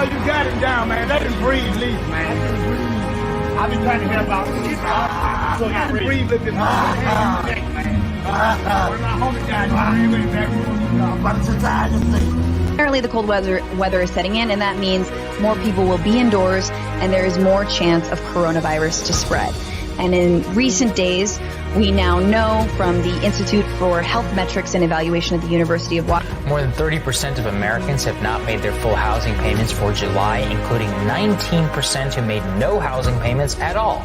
Well, you got him down, man. Let him breathe, leave, man. I've been trying to help out. So you can breathe with his heart. Man. Where my homie died, Apparently the cold weather is setting in, and that means more people will be indoors and there is more chance of coronavirus to spread. And in recent days, we now know from the Institute for Health Metrics and Evaluation at the University of Washington. More than 30% of Americans have not made their full housing payments for July, including 19% who made no housing payments at all.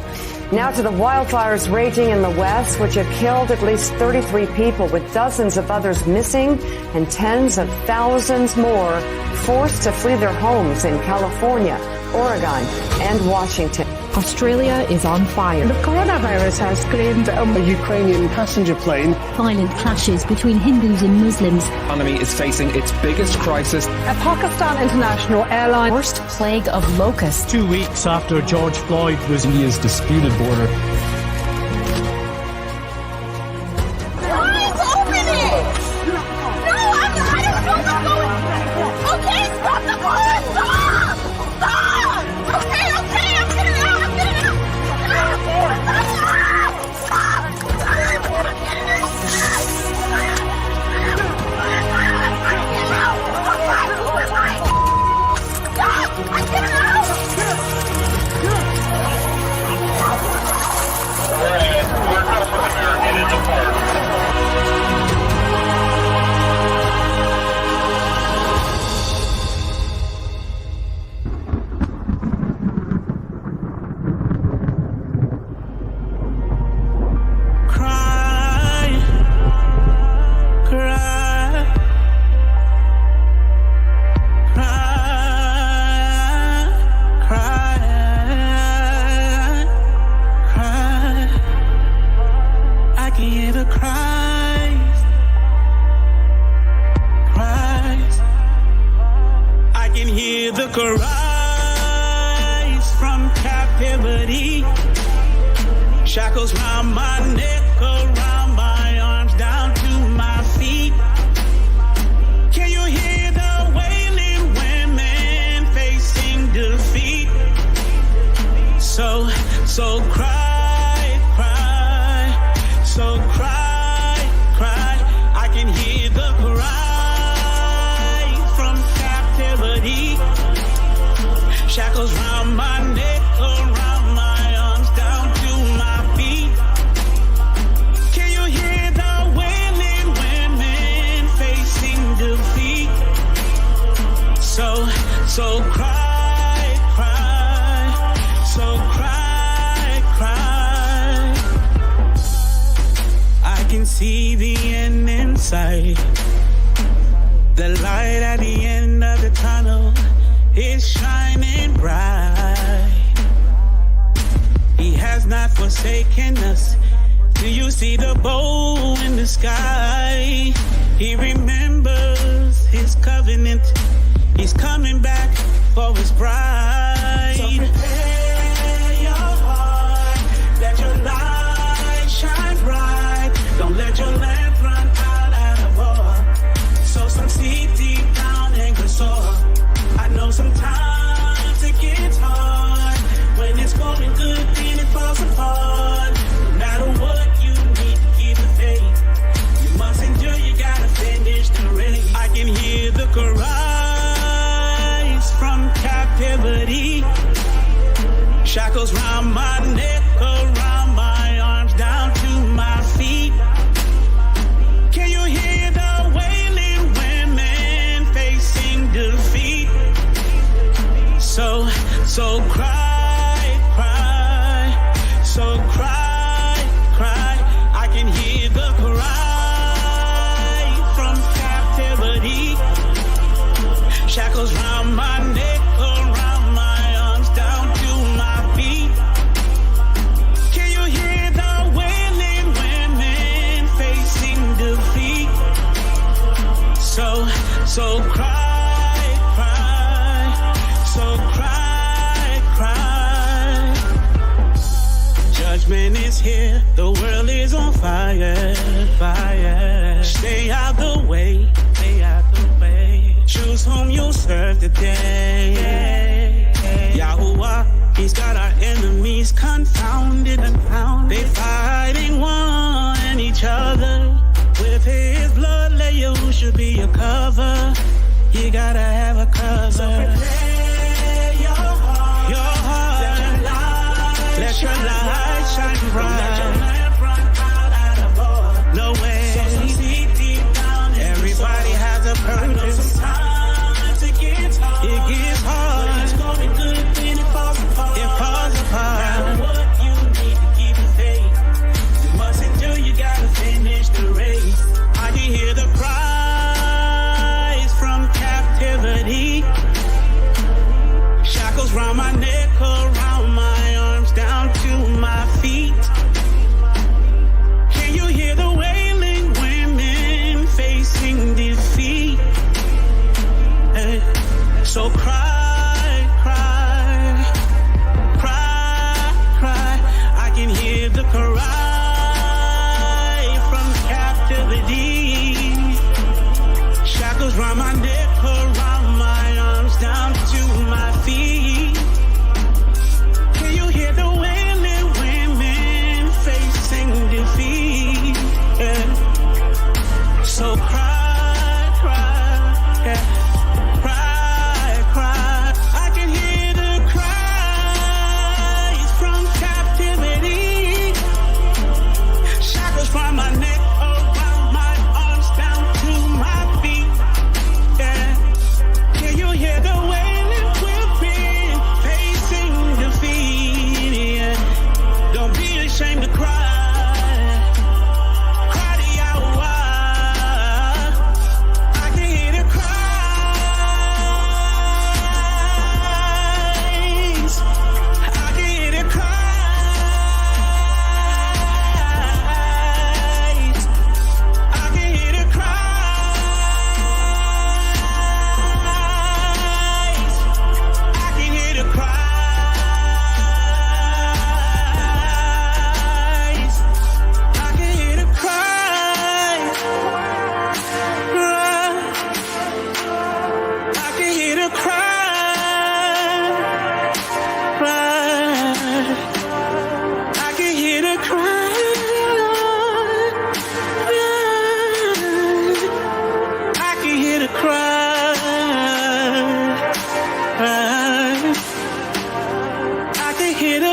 Now to the wildfires raging in the West, which have killed at least 33 people, with dozens of others missing and tens of thousands more forced to flee their homes in California, Oregon, and Washington. Australia is on fire. The coronavirus has claimed a Ukrainian passenger plane. Violent clashes between Hindus and Muslims. The economy is facing its biggest crisis. A Pakistan International airline. Worst plague of locusts. 2 weeks after George Floyd was India's disputed border. Shackles round my neck, around my arms, down to my feet. Can you hear the wailing women facing defeat? So cry, cry, so cry, cry. I can hear the cry from captivity. Shackles round my neck, around my arms, down to my feet. Can you hear the wailing women facing defeat? So cry, cry, so cry, cry. I can see the end in sight. The light at the end of the tunnel is shining bright. He has not forsaken us. Do you see the bow in the sky? He remembers his covenant. He's coming back for his bride. So prepare your heart. Let your light shine bright. Don't let your lamp run out of war. Sow some seed deep down and good soil. I know sometimes it gets hard. When it's going good, then it falls apart. No matter what, you need to keep the faith. You must endure, you gotta finish the race. I can hear the cries from captivity. Shackles round my neck, around my arms, down to my feet. Can you hear the wailing women facing defeat? So cry, cry, so cry, cry. I can hear the cry from captivity. Shackles round my neck, around my arms, down to my feet. Can you hear the wailing women facing defeat? So cry, cry, so cry, cry. Judgment is here, the world is on fire, fire. Stay out the way, stay out the way. Choose whom you'll serve today. He's got our enemies confounded. They fighting one each other. With his blood, you should be a cover. You gotta have a cover. So prepare your heart. Let your light shine bright. Let your lamp run out of oil. No way. So deep down. Everybody has a purpose. Sometimes it gets hard. It gets hard. But it's going good when it falls apart. It falls apart. Now what you need to keep the faith. You mustn't do. You gotta finish the race. I can hear the cries from captivity. Shackles round my neck, around my arms, down to my feet. Can you hear the wailing women facing defeat? So cry, cry, cry, cry. I can hear the cry from captivity. Shackles round my neck, around my arms, down to my feet. Can you hear the wailing women facing defeat? Yeah. So cry, cry, yeah. Cry, cry. I can hear the cries from captivity. Shackles from my neck, around my arms, down to my feet. Yeah. Can you hear the wailing women facing defeat? Yeah. Don't be ashamed to cry. Cry the hour. I can hear the cries. I can hear the cries. I can hear the cries. I can hear the cries. I can hear the cries. I can hear the cries. I can hear the cries. I can hear the cries. I can hear the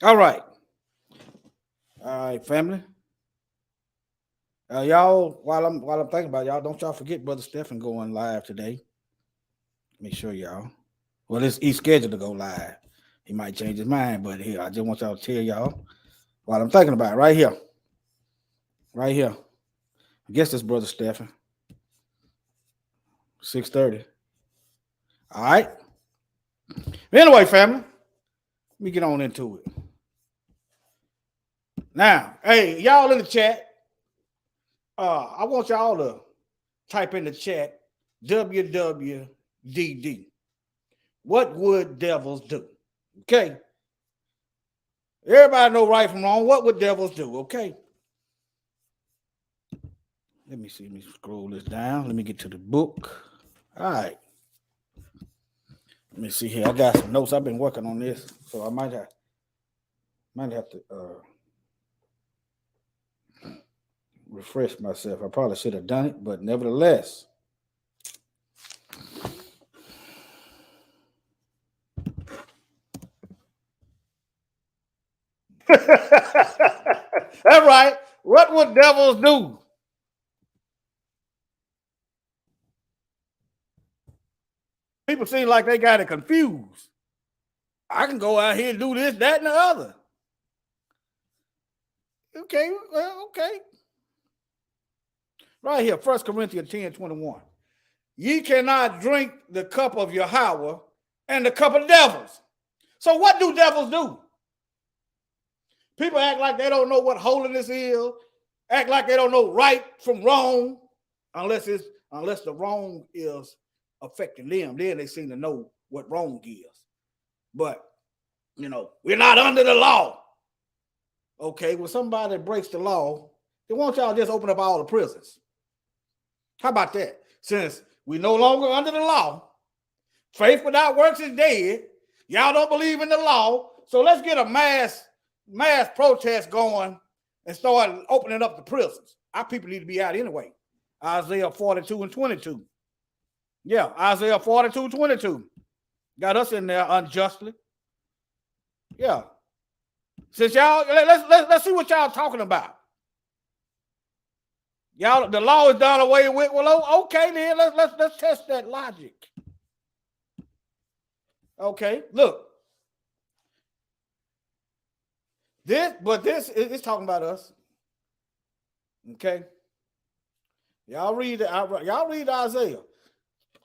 All right. All right, family. Y'all, while I'm thinking about it, y'all, don't y'all forget Brother Stephen going live today. Make sure y'all. Well, he's scheduled to go live. He might change his mind, but here, I just want y'all to tell y'all while I'm thinking about it, right here. Right here. I guess this Brother Stephen. 6:30. All right. Anyway, family, let me get on into it. Now, hey, y'all in the chat, I want y'all to type in the chat W.W.D.D. What would devils do? Okay. Everybody know right from wrong. What would devils do? Okay. Let me see. Let me scroll this down. Let me get to the book. All right. Let me see here. I got some notes. I've been working on this, so I might have to refresh myself. I probably should have done it, but nevertheless. That's right. What would devils do? People seem like they got it confused. I can go out here and do this, that, and the other. Okay, well, okay. Right here, 1 Corinthians 10:21. Ye cannot drink the cup of Yahweh and the cup of devils. So what do devils do? People act like they don't know what holiness is, act like they don't know right from wrong, unless the wrong is affecting them. Then they seem to know what wrong is. But we're not under the law. Okay, when somebody breaks the law, they want y'all to just open up all the prisons. How about that? Since we no longer under the law, faith without works is dead. Y'all don't believe in the law, so let's get a mass protest going and start opening up the prisons. Our people need to be out anyway. Isaiah 42:22. Yeah, Isaiah 42:22. Got us in there unjustly. Yeah. Since y'all, let's see what y'all talking about. Y'all, the law is done away with. Well, okay, then let's test that logic. Okay, look. This is talking about us. Okay. Y'all read Isaiah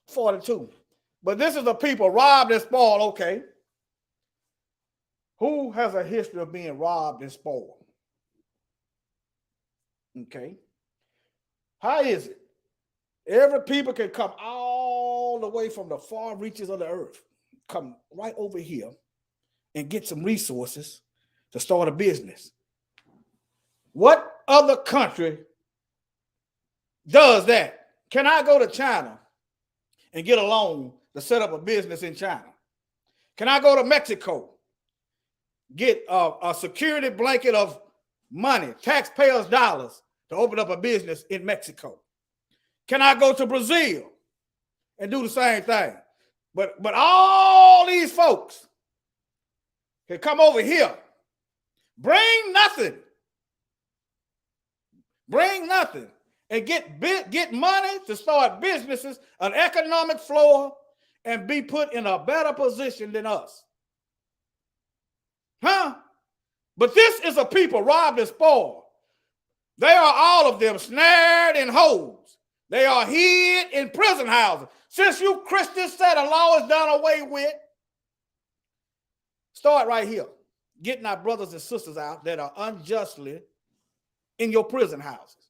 42. But this is a people robbed and spoiled. Okay. Who has a history of being robbed and spoiled? Okay. How is it? Every people can come all the way from the far reaches of the earth, come right over here and get some resources to start a business. What other country does that? Can I go to China and get a loan to set up a business in China? Can I go to Mexico, get a security blanket of money, taxpayers' dollars, to open up a business in Mexico? Can I go to Brazil and do the same thing? But all these folks can come over here, bring nothing, and get money to start businesses, an economic floor, and be put in a better position than us. Huh? But this is a people robbed and spoiled. They are all of them snared in holes. They are hid in prison houses. Since you Christians said the law is done away with, start right here. Getting our brothers and sisters out that are unjustly in your prison houses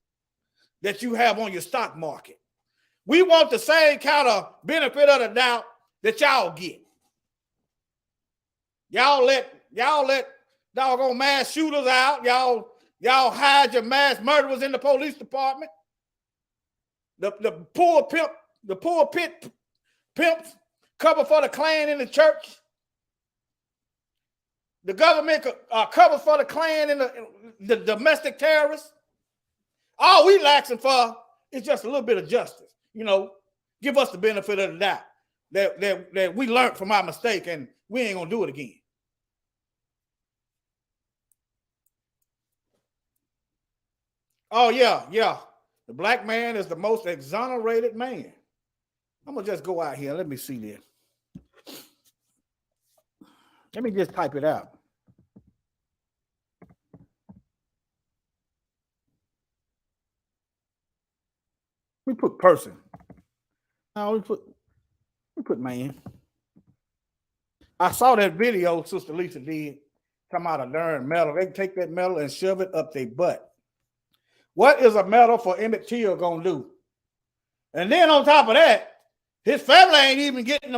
that you have on your stock market. We want the same kind of benefit of the doubt that y'all get. Y'all let doggone mass shooters out. Y'all hide your mass murderers in the police department. The pulpit pimps cover for the Klan in the church. The government covers for the Klan and the domestic terrorists. All we lacking for is just a little bit of justice. Give us the benefit of the doubt that we learned from our mistake and we ain't gonna do it again. Oh, yeah. The black man is the most exonerated man. I'm going to just go out here. Let me see this. Let me just type it out. We put person. No, we put man. I saw that video Sister Lisa did. Come out of darn metal. They take that metal and shove it up their butt. What is a medal for Emmett Till gonna do? And then on top of that, his family ain't getting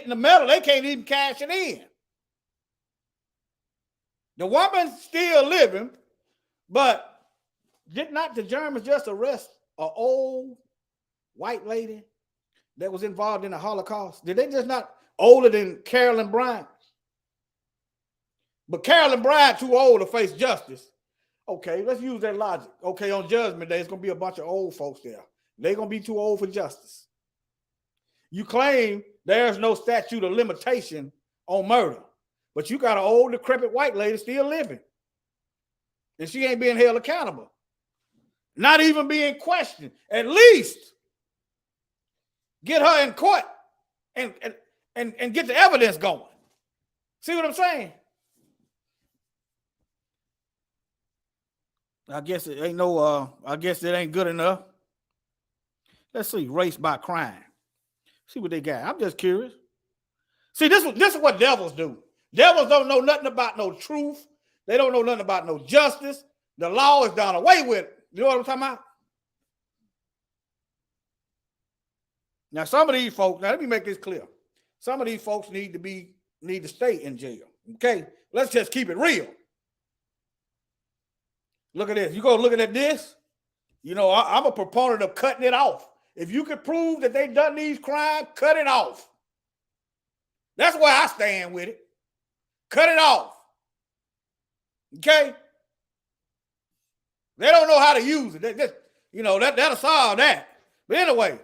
the medal. They can't even cash it in. The woman's still living, but did not the Germans just arrest an old white lady that was involved in the Holocaust? Did they just not older than Carolyn Bryant? But Carolyn Bryant too old to face justice. Okay, let's use that logic. Okay, on Judgment Day, it's going to be a bunch of old folks there. They're going to be too old for justice. You claim there's no statute of limitation on murder, but you got an old, decrepit white lady still living, and she ain't being held accountable, not even being questioned. At least get her in court and get the evidence going. See what I'm saying? I guess it ain't good enough. Let's see, race by crime. See what they got. I'm just curious. See, this is what devils do. Devils don't know nothing about no truth. They don't know nothing about no justice. The law is done away with. You know what I'm talking about? Now, some of these folks, now let me make this clear. Some of these folks need to stay in jail. Okay? Let's just keep it real. Look at this. You go looking at this. You know, I'm a proponent of cutting it off. If you can prove that they done these crimes, cut it off. That's where I stand with it. Cut it off. Okay? They don't know how to use it. That'll solve that. But anyway.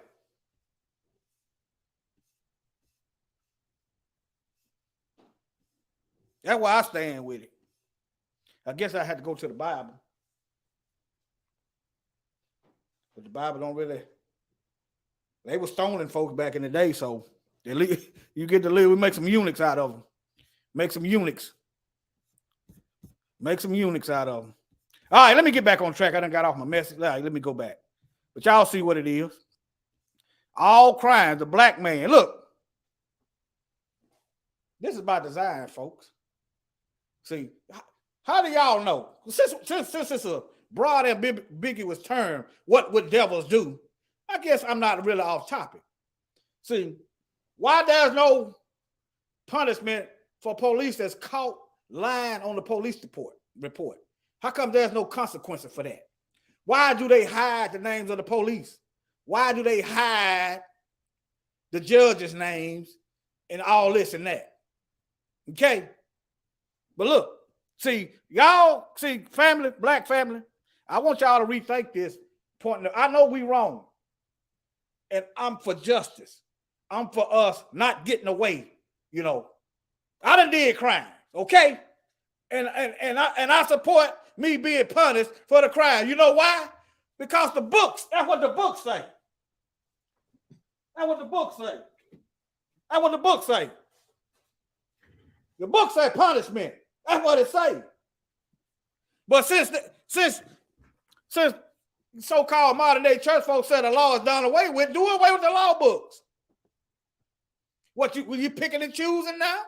That's where I stand with it. I guess I had to go to the Bible. But the Bible don't really. They were stoning folks back in the day, so you get to live. We make some eunuchs out of them. Make some eunuchs out of them. All right, let me get back on track. I done got off my message. All right, let me go back. But y'all see what it is. All crimes, the black man. Look, this is by design, folks. See, how do y'all know? Since it's a broad and ambiguous term, what would devils do? I guess I'm not really off topic. See, why there's no punishment for police that's caught lying on the police report? How come there's no consequences for that? Why do they hide the names of the police? Why do they hide the judges' names and all this and that? Okay? But look, family, black family, I want y'all to rethink this point. I know we wrong. And I'm for justice. I'm for us not getting away. You know, I done did crime, okay? And I support me being punished for the crime. You know why? Because the books, that's what the books say. That's what the books say. That's what the books say. The book say punishment. That's what it say. But since so-called modern day church folks said the law is done away with, do away with the law books. Were you picking and choosing now?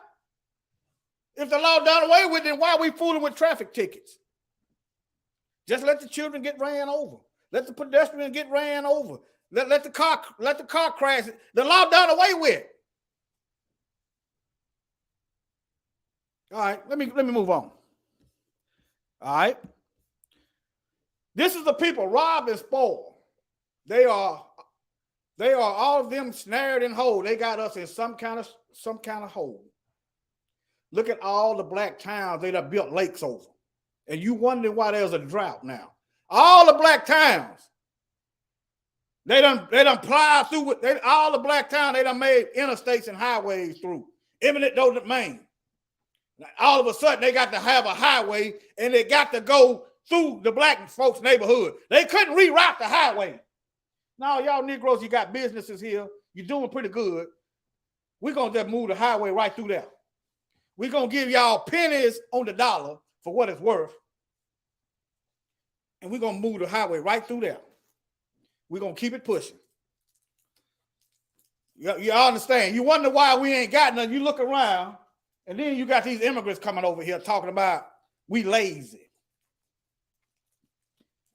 If the law done away with, then why are we fooling with traffic tickets? Just let the children get ran over. Let the pedestrian get ran over. Let the car crash. The law done away with. All right, let me move on. All right. This is the people robbed and spoiled. They are all of them snared and hold. They got us in some kind of hole. Look at all the black towns they done built lakes over. And you wonder why there's a drought now. All the black towns. They done plowed through with all the black towns, they done made interstates and highways through. Eminent domain. Now, all of a sudden, they got to have a highway and they got to go through the black folks' neighborhood. They couldn't reroute the highway. Now, y'all Negroes, you got businesses here. You're doing pretty good. We're going to just move the highway right through there. We're going to give y'all pennies on the dollar for what it's worth. And we're going to move the highway right through there. We're going to keep it pushing. You understand? You wonder why we ain't got nothing. You look around, and then you got these immigrants coming over here talking about we lazy.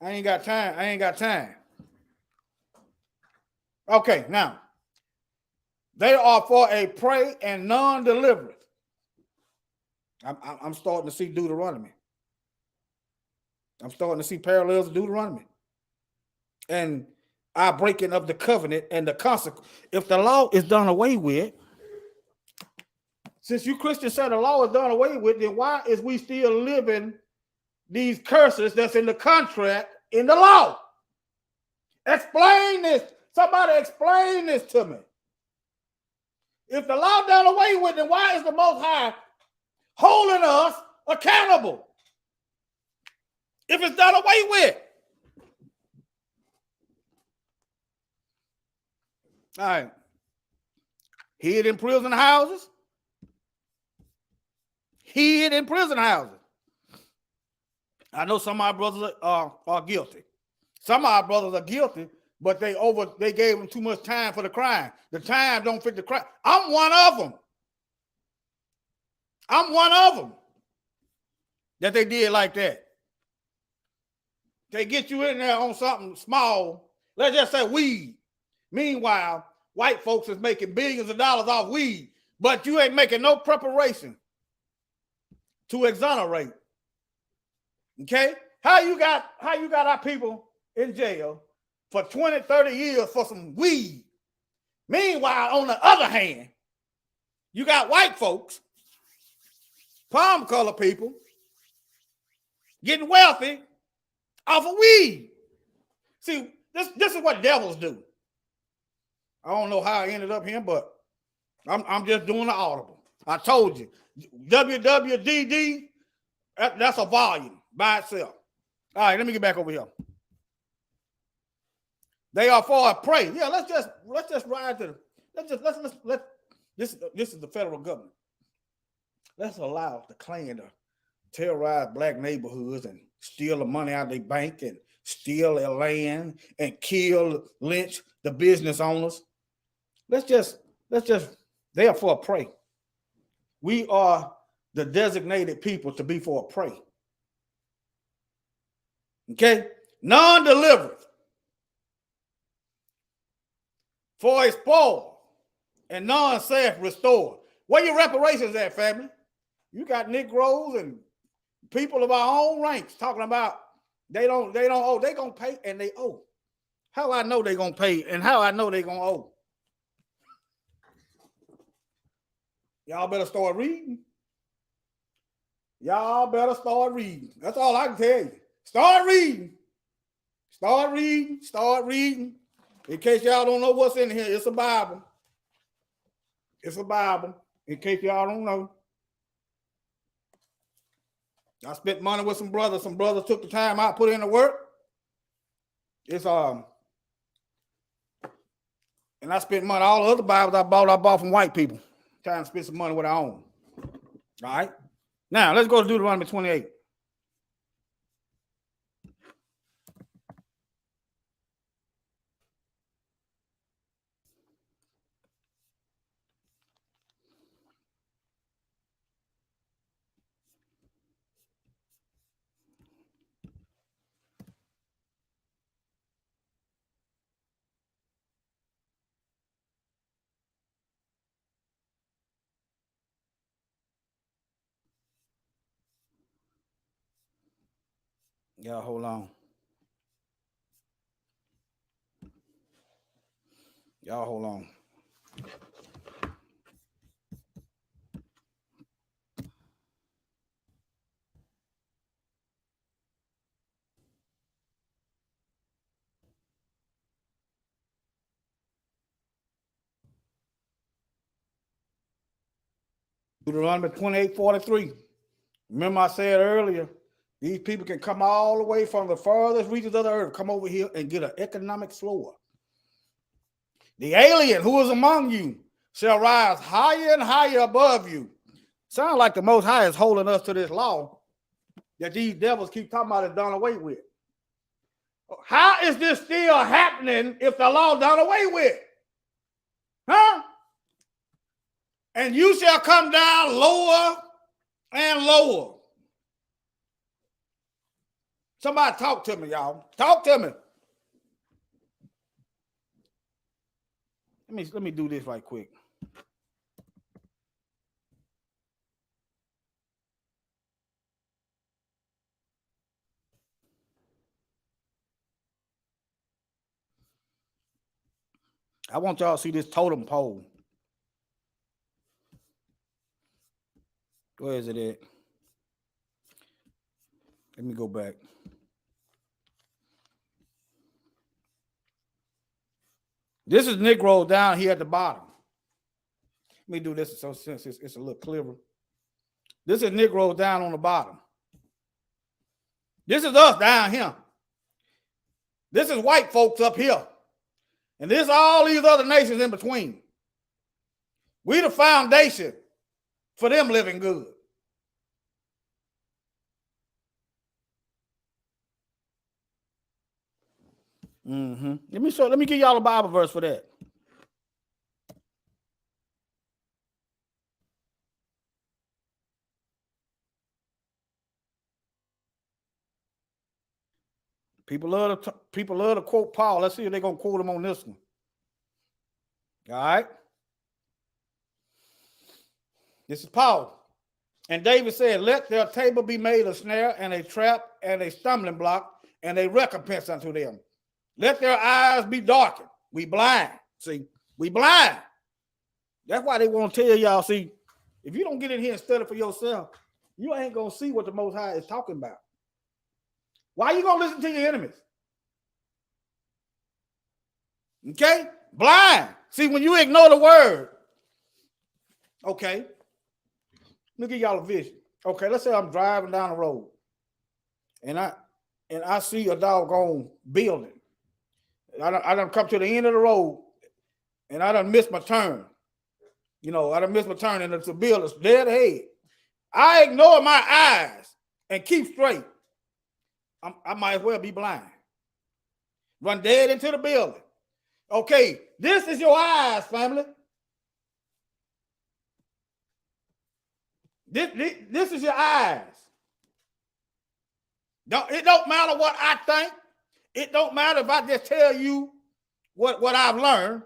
I ain't got time. Okay, now, they are for a prey and non-deliverance. I'm starting to see Deuteronomy. I'm starting to see parallels of Deuteronomy. And our breaking of the covenant and the consequence. If the law is done away with, since you Christians say the law is done away with, then why is we still living these curses that's in the contract in the law? Explain this. Somebody explain this to me. If the law done away with, then why is the Most High holding us accountable? If it's done away with. All right. Hid in prison houses. Hid in prison houses. I know some of our brothers are guilty. Some of our brothers are guilty, but they gave them too much time for the crime. The time don't fit the crime. I'm one of them. That they did like that. They get you in there on something small. Let's just say weed. Meanwhile, white folks is making billions of dollars off weed, but you ain't making no preparation to exonerate. Okay? How you got our people in jail for 20, 30 years for some weed? Meanwhile, on the other hand, you got white folks, palm color people, getting wealthy off of weed. See, this is what devils do. I don't know how I ended up here, but I'm just doing the audible. I told you, W.W.D.D, that's a volume by itself. All right, let me get back over here. They are for a prey. Yeah, let's just ride to this is the federal government. Let's allow the Klan to terrorize black neighborhoods and steal the money out of their bank and steal their land and kill, lynch the business owners. Let's just they are for a prey. We are the designated people to be for a prey. Okay? Non-delivered. For a spoil and non-safe restored. Where your reparations at, family? You got Negroes and people of our own ranks talking about they don't owe. They gonna pay and they owe. How I know they gonna pay and how I know they gonna owe? Y'all better start reading. Y'all better start reading. That's all I can tell you. Start reading. Start reading. Start reading. In case y'all don't know what's in here, it's a Bible. It's a Bible. In case y'all don't know. I spent money with some brothers. Some brothers took the time out, put in the work. It's and I spent money. All the other Bibles I bought from white people. Trying to spend some money with our own. All right. Now let's go to Deuteronomy 28. Y'all hold on. Y'all hold on. Deuteronomy 28:43. Remember I said earlier, these people can come all the way from the farthest reaches of the earth, come over here and get an economic floor. The alien who is among you shall rise higher and higher above you. Sounds like the Most High is holding us to this law that these devils keep talking about is done away with. How is this still happening if the law done away with? Huh? And you shall come down lower and lower. Somebody talk to me, y'all. Talk to me. Let me do this right quick. I want y'all to see this totem pole. Where is it at? Let me go back. This is Negro down here at the bottom. Let me do this so since it's a little clearer. This is Negro down on the bottom. This is us down here. This is white folks up here. And this is all these other nations in between. We the foundation for them living good. Let me give y'all a Bible verse for that. People love to quote Paul. Let's see if they're gonna quote him on this one. All right. This is Paul. And David said, let their table be made a snare and a trap and a stumbling block and a recompense unto them. Let their eyes be darkened. We blind. See, we blind. That's why they want to tell y'all, see, if you don't get in here and study for yourself, you ain't going to see what the Most High is talking about. Why are you going to listen to your enemies? Okay? Blind. See, when you ignore the word, okay, let me give y'all a vision. Okay, let's say I'm driving down the road and I see a doggone building. I done come to the end of the road and I done missed my turn. You know, I done missed my turn and it's a building dead ahead. I ignore my eyes and keep straight. I might as well be blind. Run dead into the building. Okay, this is your eyes, family. This is your eyes. It don't matter what I think. It don't matter if I just tell you what I've learned.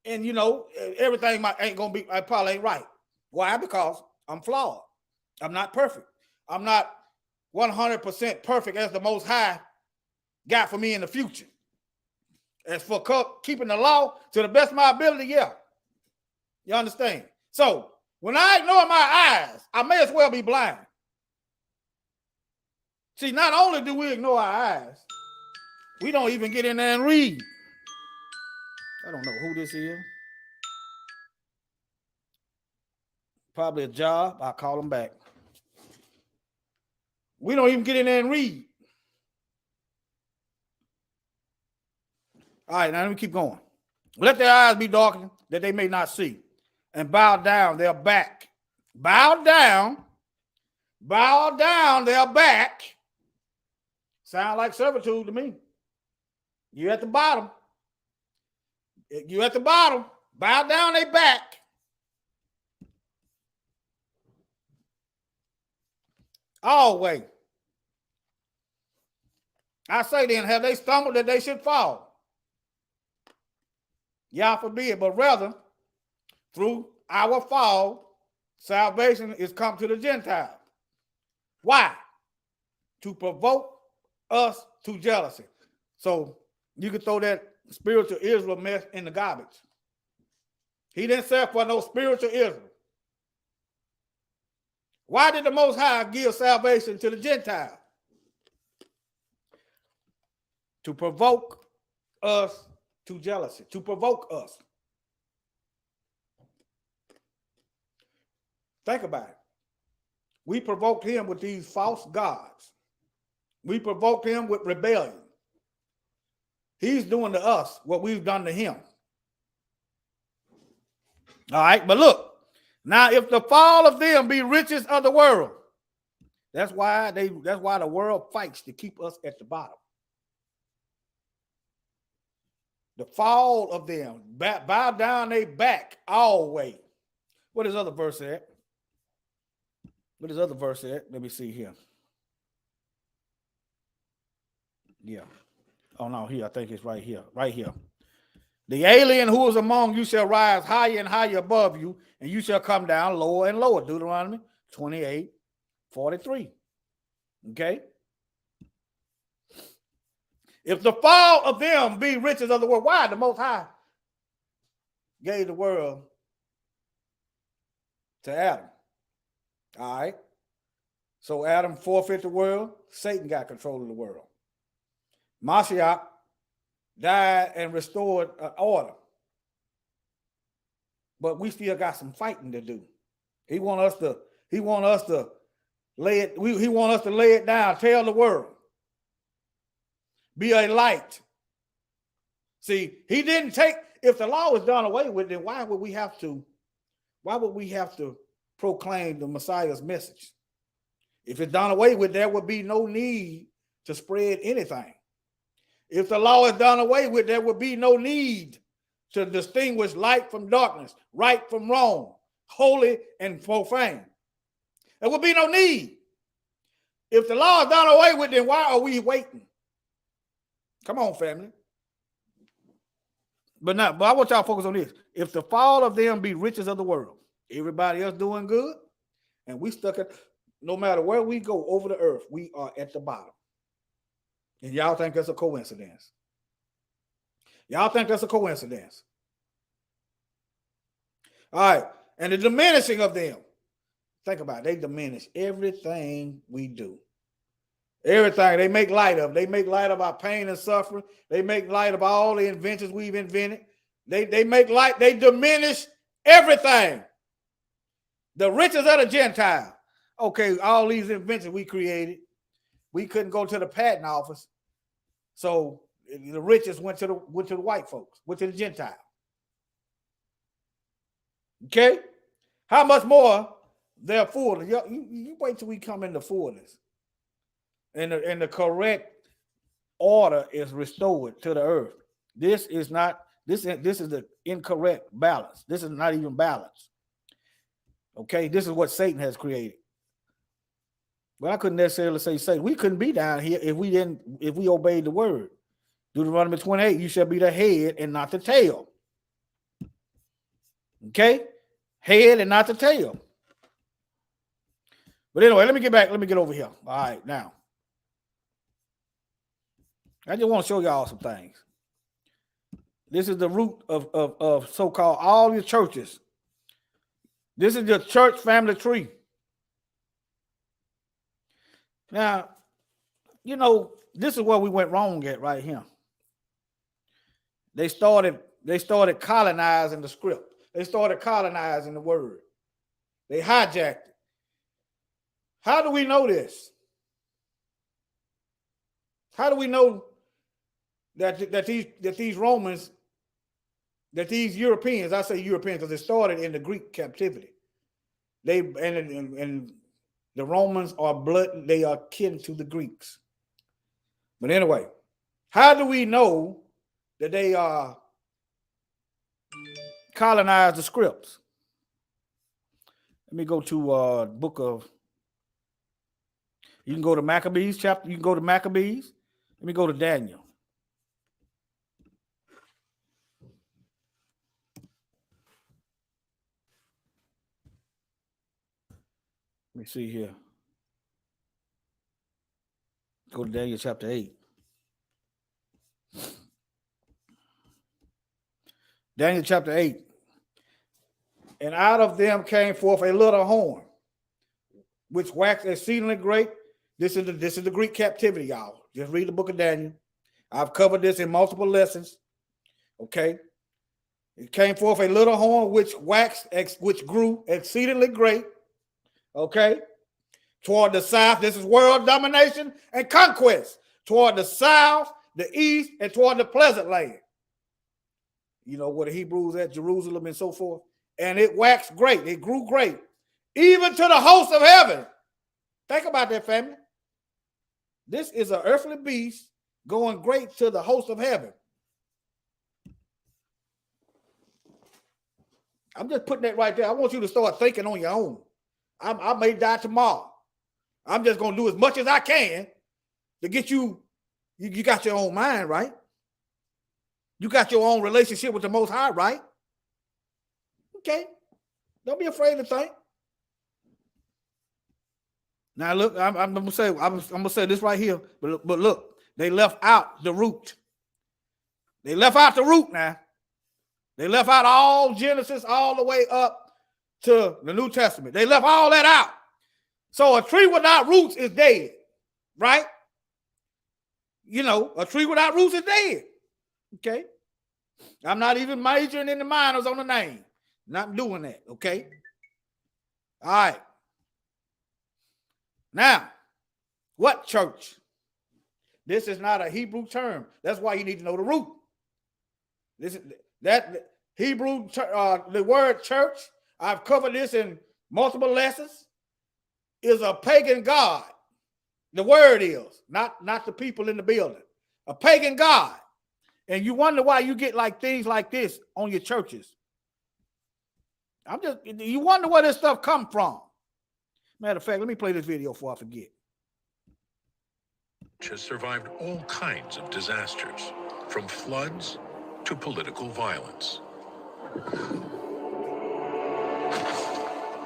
And, you know, everything I probably ain't right. Why? Because I'm flawed. I'm not perfect. I'm not 100% perfect as the Most High got for me in the future. As for keeping the law to the best of my ability, yeah. You understand? So, when I ignore my eyes, I may as well be blind. See, not only do we ignore our eyes, we don't even get in there and read. I don't know who this is. Probably a job. I'll call them back. We don't even get in there and read. All right, now let me keep going. Let their eyes be darkened that they may not see, and bow down their back. Bow down their back. Sound like servitude to me. You at the bottom. You at the bottom. Bow down their back. Always. I say then, have they stumbled that they should fall? Yah forbid, but rather, through our fall, salvation is come to the Gentiles. Why? To provoke us to jealousy. So you can throw that spiritual Israel mess in the garbage. He didn't say for no spiritual Israel. Why did the Most High give salvation to the Gentiles? To provoke us to jealousy, to provoke us. Think about it. We provoked him with these false gods. We provoked him with rebellion. He's doing to us what we've done to him. All right, but look, now if the fall of them be riches of the world, that's why the world fights to keep us at the bottom. The fall of them, bow down their back always. What is other verse at? What is other verse at? Let me see here. Yeah. Oh no, here, I think it's right here. Right here. The alien who is among you shall rise higher and higher above you, and you shall come down lower and lower. Deuteronomy 28:43. Okay. If the fall of them be riches of the world, why? The Most High gave the world to Adam. All right. So Adam forfeit the world. Satan got control of the world. Mashiach died and restored order. But we still got some fighting to do. He want us to lay it down, tell the world. Be a light. See, he didn't take, if the law was done away with, then why would we have to proclaim the Messiah's message? If it's done away with, there would be no need to spread anything. If the law is done away with, there would be no need to distinguish light from darkness, right from wrong, holy and profane. There would be no need. If the law is done away with, then why are we waiting? Come on, family. But I want y'all to focus on this. If the fall of them be riches of the world, everybody else doing good, and we stuck at, no matter where we go over the earth, we are at the bottom. And y'all think that's a coincidence? Y'all think that's a coincidence? All right. And the diminishing of them. Think about it. They diminish everything we do. Everything. They make light of. They make light of our pain and suffering. They make light of all the inventions we've invented. They make light. They diminish everything. The riches of the Gentile. Okay, all these inventions we created. We couldn't go to the patent office. So the riches went to the white folks, went to the Gentile. Okay? How much more they're full? You wait till we come into fullness. And the correct order is restored to the earth. This is not, this is the incorrect balance. This is not even balance. Okay, this is what Satan has created. But I couldn't necessarily say Satan. We couldn't be down here if we obeyed the word. Deuteronomy 28, you shall be the head and not the tail. Okay? Head and not the tail. But anyway, let me get over here. All right, now. I just want to show y'all some things. This is the root of so-called all your churches. This is your church family tree. Now, you know, this is where we went wrong at right here. They started colonizing the script. They started colonizing the word. They hijacked it. How do we know this? How do we know that these Romans, that these Europeans, I say Europeans because it started in the Greek captivity. They and the Romans are blood, they are kin to the Greeks. But anyway, how do we know that they are colonized the scripts? Let me go to book of, you can go to Maccabees chapter, you can go to Maccabees. Let me go to Daniel. Let me see here. Go to Daniel chapter 8. Daniel chapter 8. And out of them came forth a little horn, which waxed exceedingly great. This is the Greek captivity, y'all. Just read the book of Daniel. I've covered this in multiple lessons. Okay. It came forth a little horn which grew exceedingly great. Okay. Toward the south, this is world domination and conquest. Toward the south, the east, and toward the pleasant land. You know where the Hebrews at, Jerusalem and so forth. And it waxed great. It grew great. Even to the host of heaven. Think about that, family. This is an earthly beast going great to the host of heaven. I'm just putting that right there. I want you to start thinking on your own. I may die tomorrow. I'm just going to do as much as I can to get you got your own mind, right? You got your own relationship with the Most High, right? Okay. Don't be afraid to think. Now look, I'm gonna say this right here, but look, they left out the root. They left out the root now. They left out all Genesis all the way up to the New Testament. They left all that out. So a tree without roots is dead, right? You know, a tree without roots is dead. Okay. I'm not even majoring in the minors on the name. Not doing that. Okay. All right. Now, what church? This is not a Hebrew term. That's why you need to know the root. This is that Hebrew, the word church. I've covered this in multiple lessons. Is a pagan god. The word is not the people in the building. A pagan god, and you wonder why you get like things like this on your churches. You wonder where this stuff come from. Matter of fact, let me play this video before I forget. has survived all kinds of disasters, from floods to political violence.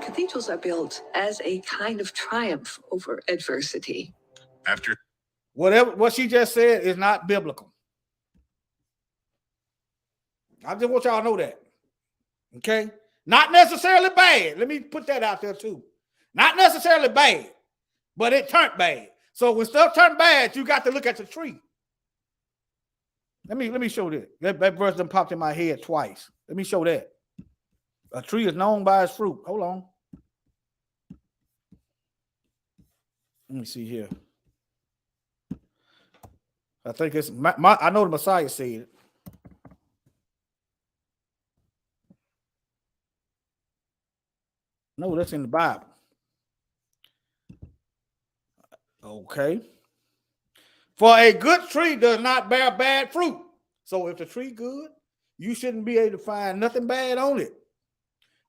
Cathedrals are built as a kind of triumph over adversity. After what she just said is not biblical. I just want y'all to know that. Okay? Not necessarily bad. Let me put that out there too. Not necessarily bad, but it turned bad. So when stuff turned bad, you got to look at the tree. Let me show this. That verse done popped in my head twice. Let me show that. A tree is known by its fruit. Hold on. Let me see here. I think it's I know the Messiah said it. No, that's in the Bible. Okay. For a good tree does not bear bad fruit. So if the tree good, you shouldn't be able to find nothing bad on it.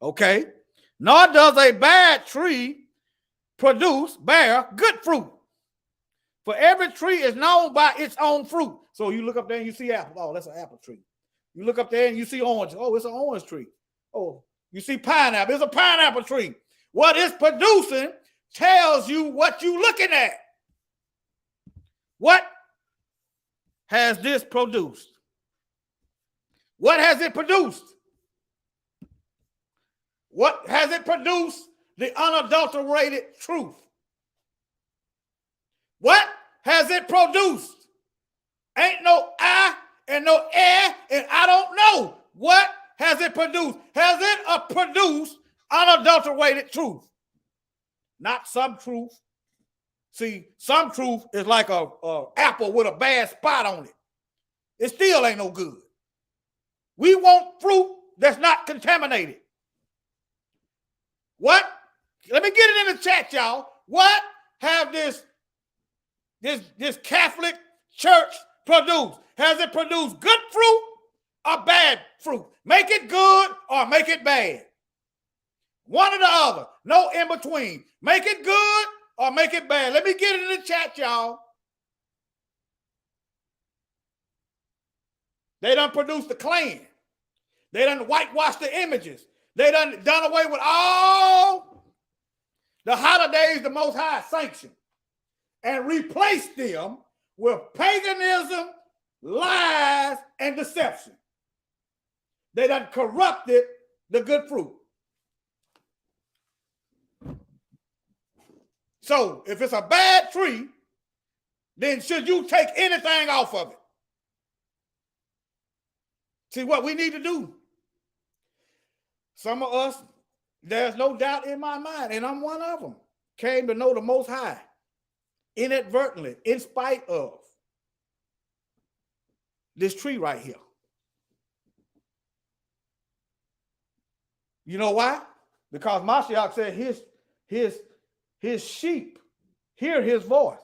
Okay. Nor does a bad tree bear good fruit. For every tree is known by its own fruit. So you look up there and you see apple. Oh, that's an apple tree. You look up there and you see orange. Oh, it's an orange tree. Oh, you see pineapple. It's a pineapple tree. What it's producing tells you what you're looking at. What has this produced? What has it produced? What has it produced? The unadulterated truth. What has it produced? Ain't no I and no air, and I don't know. What has it produced? Has it produced unadulterated truth? Not some truth. See, some truth is like a apple with a bad spot on it. It still ain't no good. We want fruit that's not contaminated. What? Let me get it in the chat, y'all. What have this Catholic church produced? Has it produced good fruit or bad fruit? Make it good or make it bad. One or the other. No in between. Make it good or make it bad. Let me get it in the chat, y'all. They done produced the Klan. They done whitewashed the images. They done away with all the holidays the Most High sanctioned and replaced them with paganism, lies, and deception. They done corrupted the good fruit. So if it's a bad tree, then should you take anything off of it? See what we need to do. Some of us, there's no doubt in my mind, and I'm one of them, came to know the Most High inadvertently, in spite of this tree right here. You know why? Because Mashiach said his sheep hear his voice.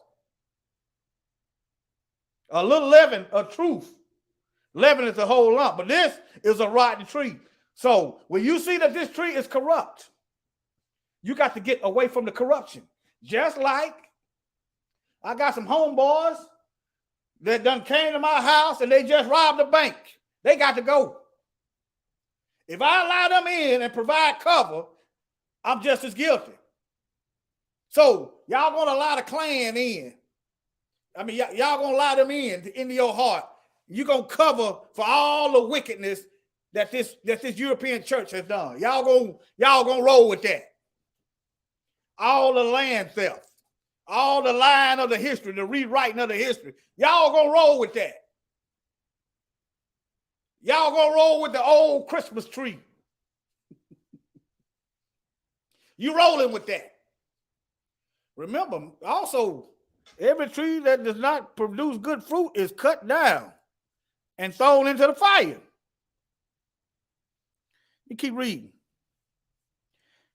A little leaven of truth. Leaven is the whole lump, but this is a rotten tree. So when you see that this tree is corrupt, you got to get away from the corruption. Just like I got some homeboys that done came to my house and they just robbed a bank. They got to go. If I allow them in and provide cover, I'm just as guilty. So y'all gonna allow the Klan in. I mean, y'all gonna allow them into your heart. You're gonna cover for all the wickedness that this European church has done. Y'all gonna roll with that. All the land theft, all the lying of the history, the rewriting of the history. Y'all gonna roll with that. Y'all gonna roll with the old Christmas tree. You rolling with that. Remember, also, every tree that does not produce good fruit is cut down and thrown into the fire. You keep reading.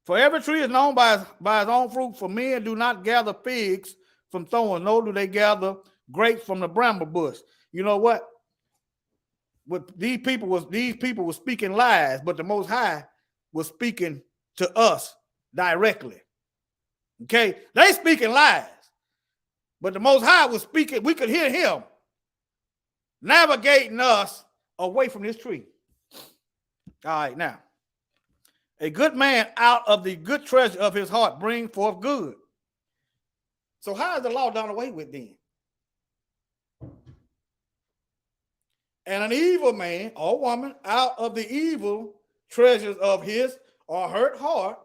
For every tree is known by its own fruit, for men do not gather figs from thorns, nor do they gather grapes from the bramble bush. You know what? These people were speaking lies, but the Most High was speaking to us directly. Okay? They speaking lies. But the Most High was speaking. We could hear him navigating us away from this tree. All right, now. A good man out of the good treasure of his heart bring forth good. So how is the law done away with then? And an evil man or woman out of the evil treasures of his or her heart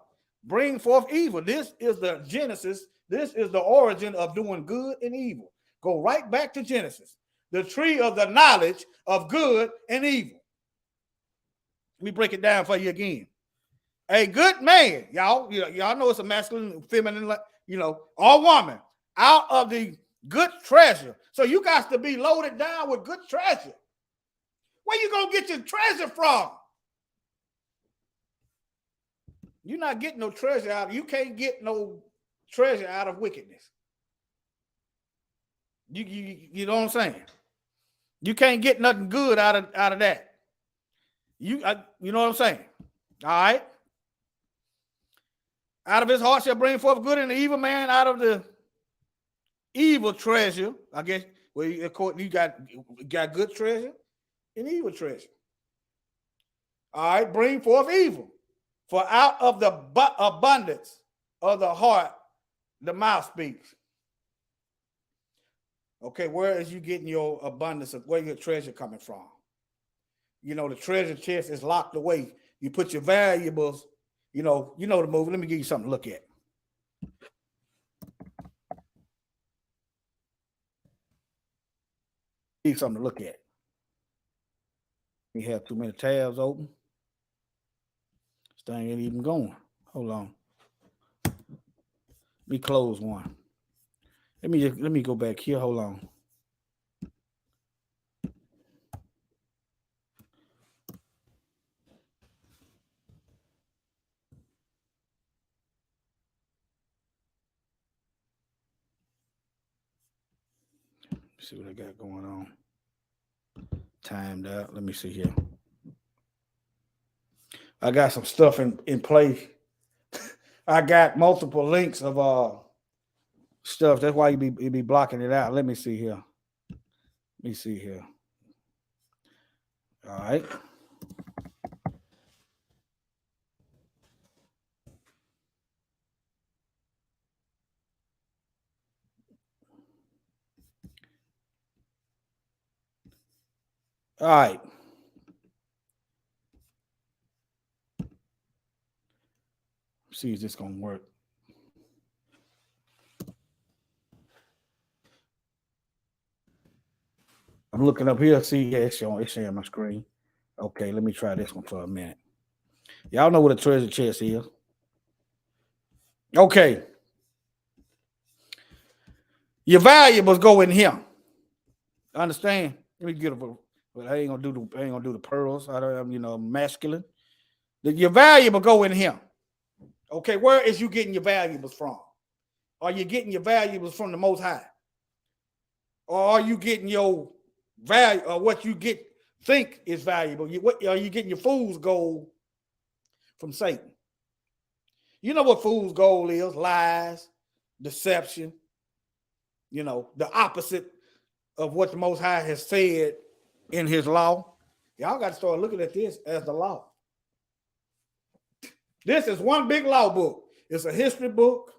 bring forth evil. This is the Genesis. This is the origin of doing good and evil. Go right back to Genesis. The tree of the knowledge of good and evil. Let me break it down for you again. A good man, y'all know it's a masculine, feminine, or woman out of the good treasure. So you got to be loaded down with good treasure. Where you gonna get your treasure from? You're not getting no treasure out. You can't get no treasure out of wickedness. You know what I'm saying? You can't get nothing good out of that. You know what I'm saying? All right. Out of his heart shall bring forth good, and the evil man out of the evil treasure. I guess well, you got good treasure and evil treasure. All right, bring forth evil. For out of the abundance of the heart, the mouth speaks. Okay, where is you getting your abundance of where your treasure coming from? You know, the treasure chest is locked away. You put your valuables. You know the movie. Let me give you something to look at. Give you something to look at. You have too many tabs open. This thing ain't even going. Hold on. Let me close one. Let me go back here. Hold on. See what I got going on. Timed out. Let me see here. I got some stuff in place. I got multiple links of stuff. That's why you be blocking it out. Let me see here. All right. All right. See if this gonna work. I'm looking up here. See, yeah, it's showing my screen. Okay, let me try this one for a minute. Y'all know what a treasure chest is. Okay. Your valuables go in here. Understand? Let me get a. But I ain't gonna do the pearls. I don't, masculine. Your valuable go in here. Okay, where is you getting your valuables from? Are you getting your valuables from the Most High? Or are you getting your value or what you think is valuable? Are you getting your fool's gold from Satan? You know what fool's gold is? Lies, deception, the opposite of what the Most High has said in his law. Y'all got to start looking at this as the law. This is one big law book. It's a history book.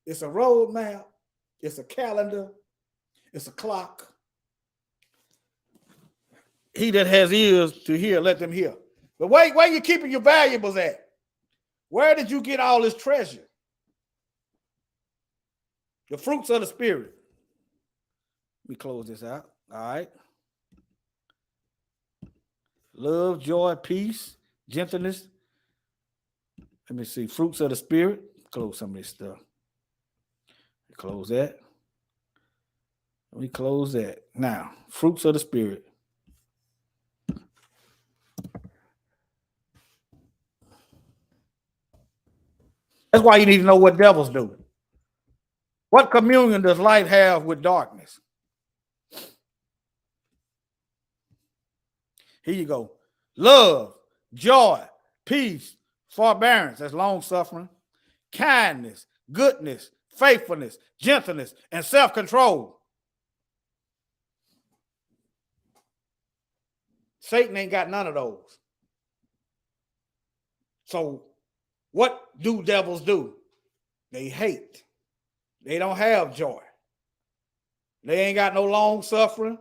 It's a roadmap. It's a calendar. It's a clock. He that has ears to hear, let them hear. But where you keeping your valuables at? Where did you get all this treasure? The fruits of the Spirit. Let me close this out. All right. Love, joy, peace, gentleness. Let me see. Fruits of the Spirit. Close some of this stuff. Close that. Let me close that. Now, fruits of the Spirit. That's why you need to know what devils do. What communion does light have with darkness? Here you go. Love, joy, peace, forbearance, that's long suffering, kindness, goodness, faithfulness, gentleness, and self-control. Satan ain't got none of those. So what do devils do? They hate. They don't have joy. They ain't got no long suffering.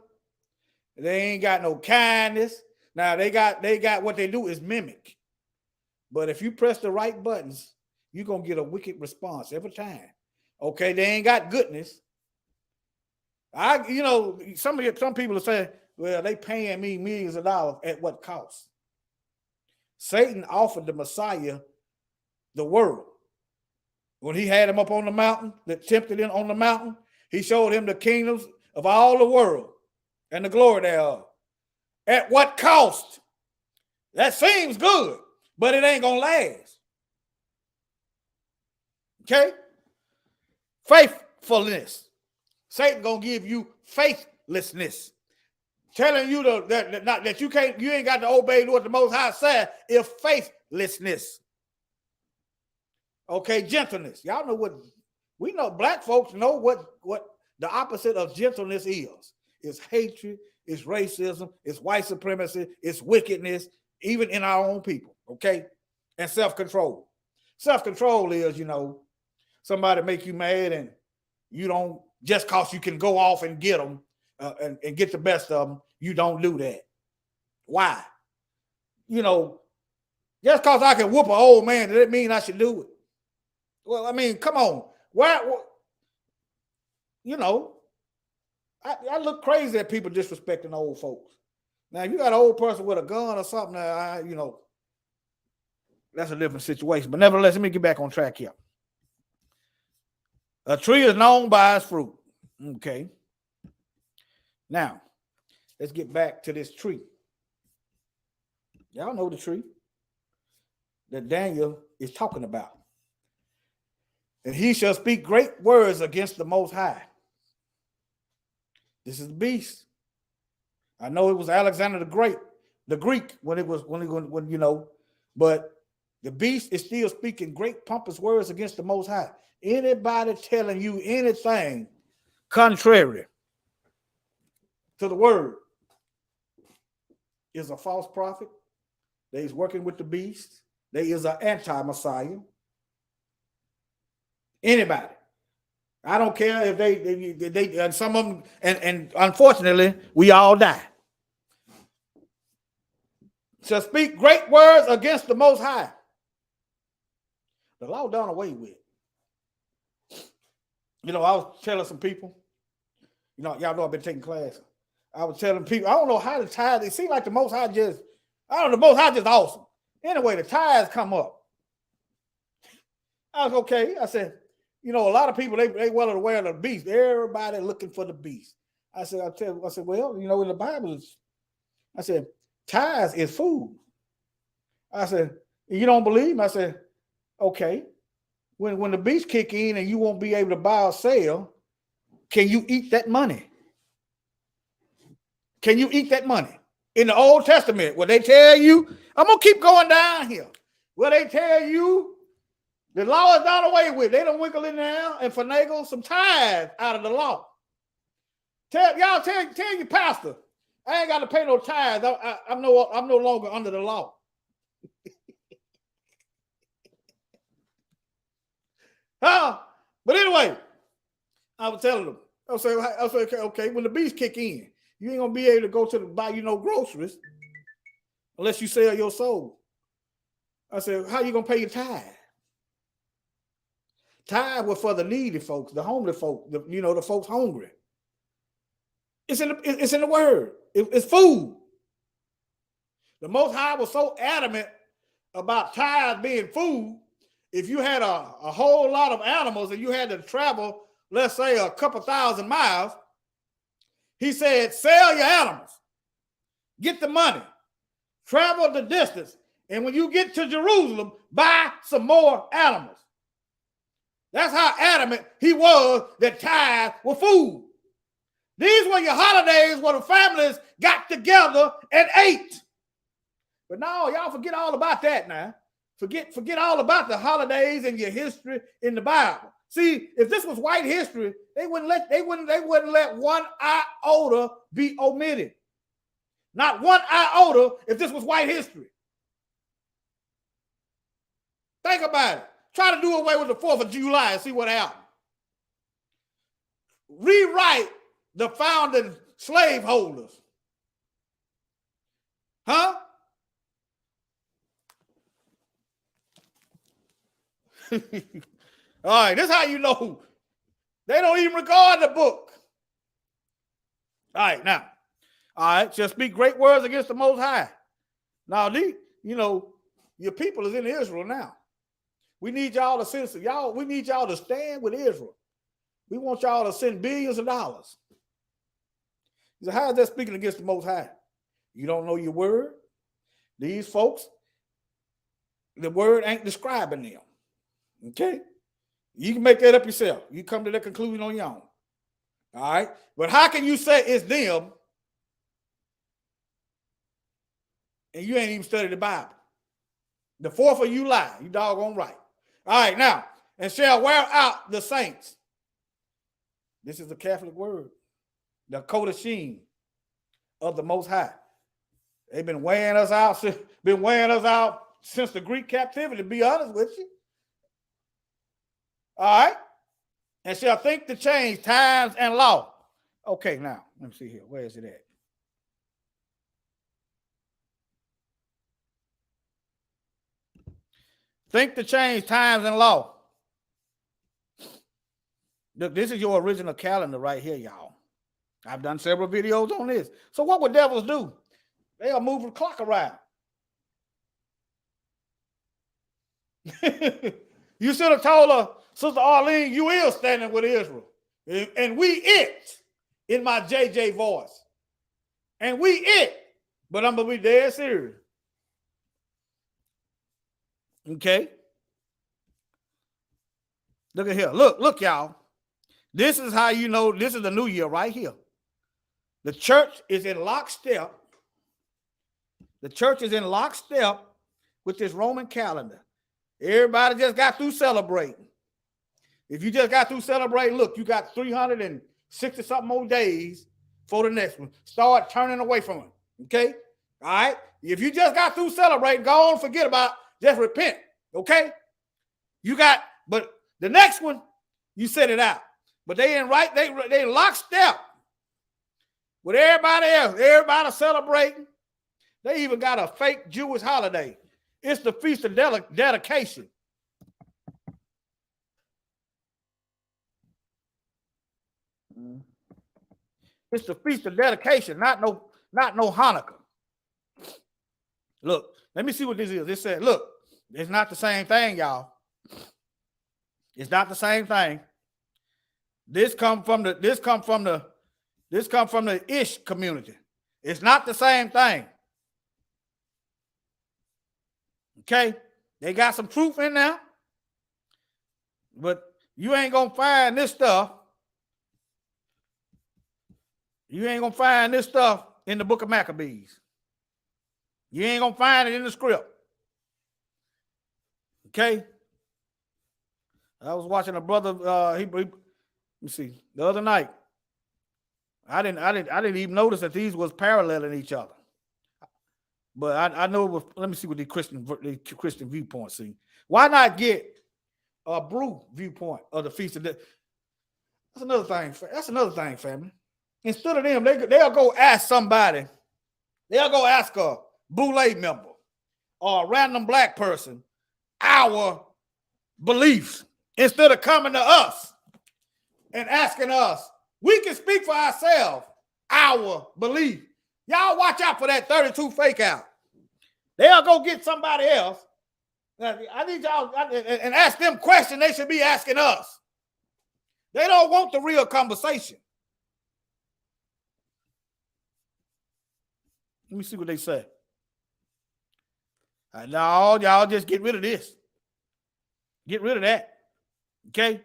They ain't got no kindness. Now they got what they do is mimic. But if you press the right buttons, you're gonna get a wicked response every time. Okay, they ain't got goodness. Some people are saying, well, they paying me millions of dollars at what cost? Satan offered the Messiah the world. When he had him up on the mountain, that tempted him on the mountain, he showed him the kingdoms of all the world and the glory thereof. At what cost? That seems good, but it ain't gonna last. Okay? Faithfulness. Satan gonna give you faithlessness, telling you that you ain't got to obey what the Most High said is faithlessness. Okay, gentleness. Y'all know what we know. Black folks know what the opposite of gentleness is. It's hatred, it's racism, it's white supremacy, it's wickedness, even in our own people. Okay, and self-control. Self-control is, somebody make you mad and you don't, just cause you can go off and get them and get the best of them, you don't do that. Why? Just cause I can whoop an old man, does that mean I should do it? Well, I mean, come on. Why? I look crazy at people disrespecting old folks. Now, if you got an old person with a gun or something, that's a different situation. But nevertheless, let me get back on track here. A tree is known by its fruit. Okay. Now, let's get back to this tree. Y'all know the tree that Daniel is talking about. And he shall speak great words against the Most High. This is the beast. I know it was Alexander the Great, the Greek, when but the beast is still speaking great pompous words against the Most High. Anybody telling you anything contrary to the word is a false prophet. They is working with the beast. They is an anti-Messiah. Anybody. I don't care if they and some of them, and unfortunately, we all die. Shall speak great words against the Most High. The law done away with. I was telling some people, y'all know I've been taking classes. I was telling people, I don't know how the tithes, it seems like the Most High the Most High just awesome. Anyway, the tithes come up. I was okay. I said, a lot of people, they well aware of the beast. Everybody looking for the beast. I said, well, in the Bible, I said, tithes is food. I said, you don't believe me? I said, okay. When the beast kick in and you won't be able to buy or sell, can you eat that money? Can you eat that money? In the Old Testament, where they tell you, I'm going to keep going down here, where they tell you the law is not away with. They don't winkle in there and finagle some tithes out of the law. Tell your pastor, I ain't got to pay no tithes. I'm no longer under the law. But anyway, I was telling them, I was saying, okay, when the beast kick in, you ain't gonna be able to go to buy groceries unless you sell your soul. I said, how you gonna pay your tithe? Tithe was for the needy folks, the homeless folks, the folks hungry. It's in the word. It's food. The Most High was so adamant about tithe being food. If you had a whole lot of animals and you had to travel, let's say a couple thousand miles, he said, sell your animals, get the money, travel the distance, and when you get to Jerusalem, buy some more animals. That's how adamant he was that tithe were food. These were your holidays where the families got together and ate. But now y'all forget all about that now. Forget all about the holidays and your history in the Bible. See, if this was white history, they wouldn't let one iota be omitted. Not one iota if this was white history. Think about it. Try to do away with the 4th of July and see what happens. Rewrite the founding slaveholders. Huh? All right, this is how you know they don't even regard the book. All right, now. All right, shall speak great words against the Most High. Now, your people is in Israel now. We need y'all to send we need y'all to stand with Israel. We want y'all to send billions of dollars. He said, how is that speaking against the Most High? You don't know your word? These folks, the word ain't describing them. Okay? You can make that up yourself. You come to that conclusion on your own. All right? But how can you say it's them and you ain't even studied the Bible? The 4th of July, you doggone right. All right, now, and shall wear out the saints. This is the Catholic word. The Kodashim of the Most High. They've been weighing us out since the Greek captivity, to be honest with you. All right. And shall think to change times and law. Okay, now, let me see here. Where is it at? Think to change times and law. Look, this is your original calendar right here, y'all. I've done several videos on this. So what would devils do? They'll move the clock around. You should have told her, Sister Arlene, you is standing with Israel. And we it, in my JJ voice. And we it. But I'm going to be dead serious. Okay. Look at here. Look, y'all. This is how you know this is the new year right here. The church is in lockstep. The church is in lockstep with this Roman calendar. Everybody just got through celebrating. If you just got through celebrating, look, you got 360 something more days for the next one. Start turning away from it. Okay? All right? If you just got through celebrating, go on, forget about it. Just repent. Okay? But the next one, you set it out. But they in lockstep with everybody else. Everybody celebrating. They even got a fake Jewish holiday. It's the Feast of Dedication. It's the Feast of Dedication, not no Hanukkah. Look, let me see what this is. It said, look, it's not the same thing, y'all. It's not the same thing. This come from the Ish community. It's not the same thing. Okay? They got some truth in there. But you ain't gonna find this stuff. You ain't gonna find this stuff in the book of Maccabees. You ain't gonna find it in the script. Okay? I was watching a brother, let me see, the other night. I didn't even notice that these was paralleling each other. But I know it was, let me see what the Christian viewpoint see. Why not get a brew viewpoint of the Feast of Death? That's another thing, family. Instead of them, they'll go ask somebody. They'll go ask a Boule member or a random black person our beliefs instead of coming to us and asking us. We can speak for ourselves, our belief. Y'all watch out for that 32 fake out. They'll go get somebody else. I need y'all and ask them questions they should be asking us. They don't want the real conversation. Let me see what they say. No, y'all just get rid of this. Get rid of that. Okay?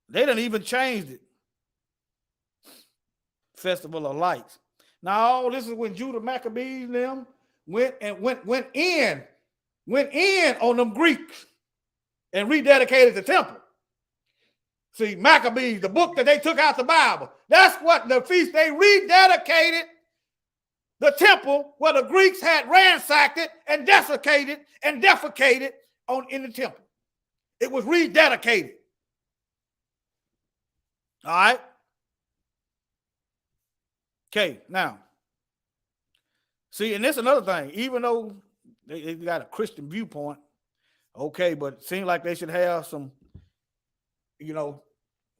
They done even changed it. Festival of Lights. Now, this is when Judah Maccabees and them went in went in on them Greeks and rededicated the temple. See, Maccabees, the book that they took out the Bible, that's what the feast, they rededicated the temple where the Greeks had ransacked it and desecrated and defecated in the temple. It was rededicated. All right. Okay, now, see, and this is another thing. Even though they got a Christian viewpoint, okay, but it seems like they should have some,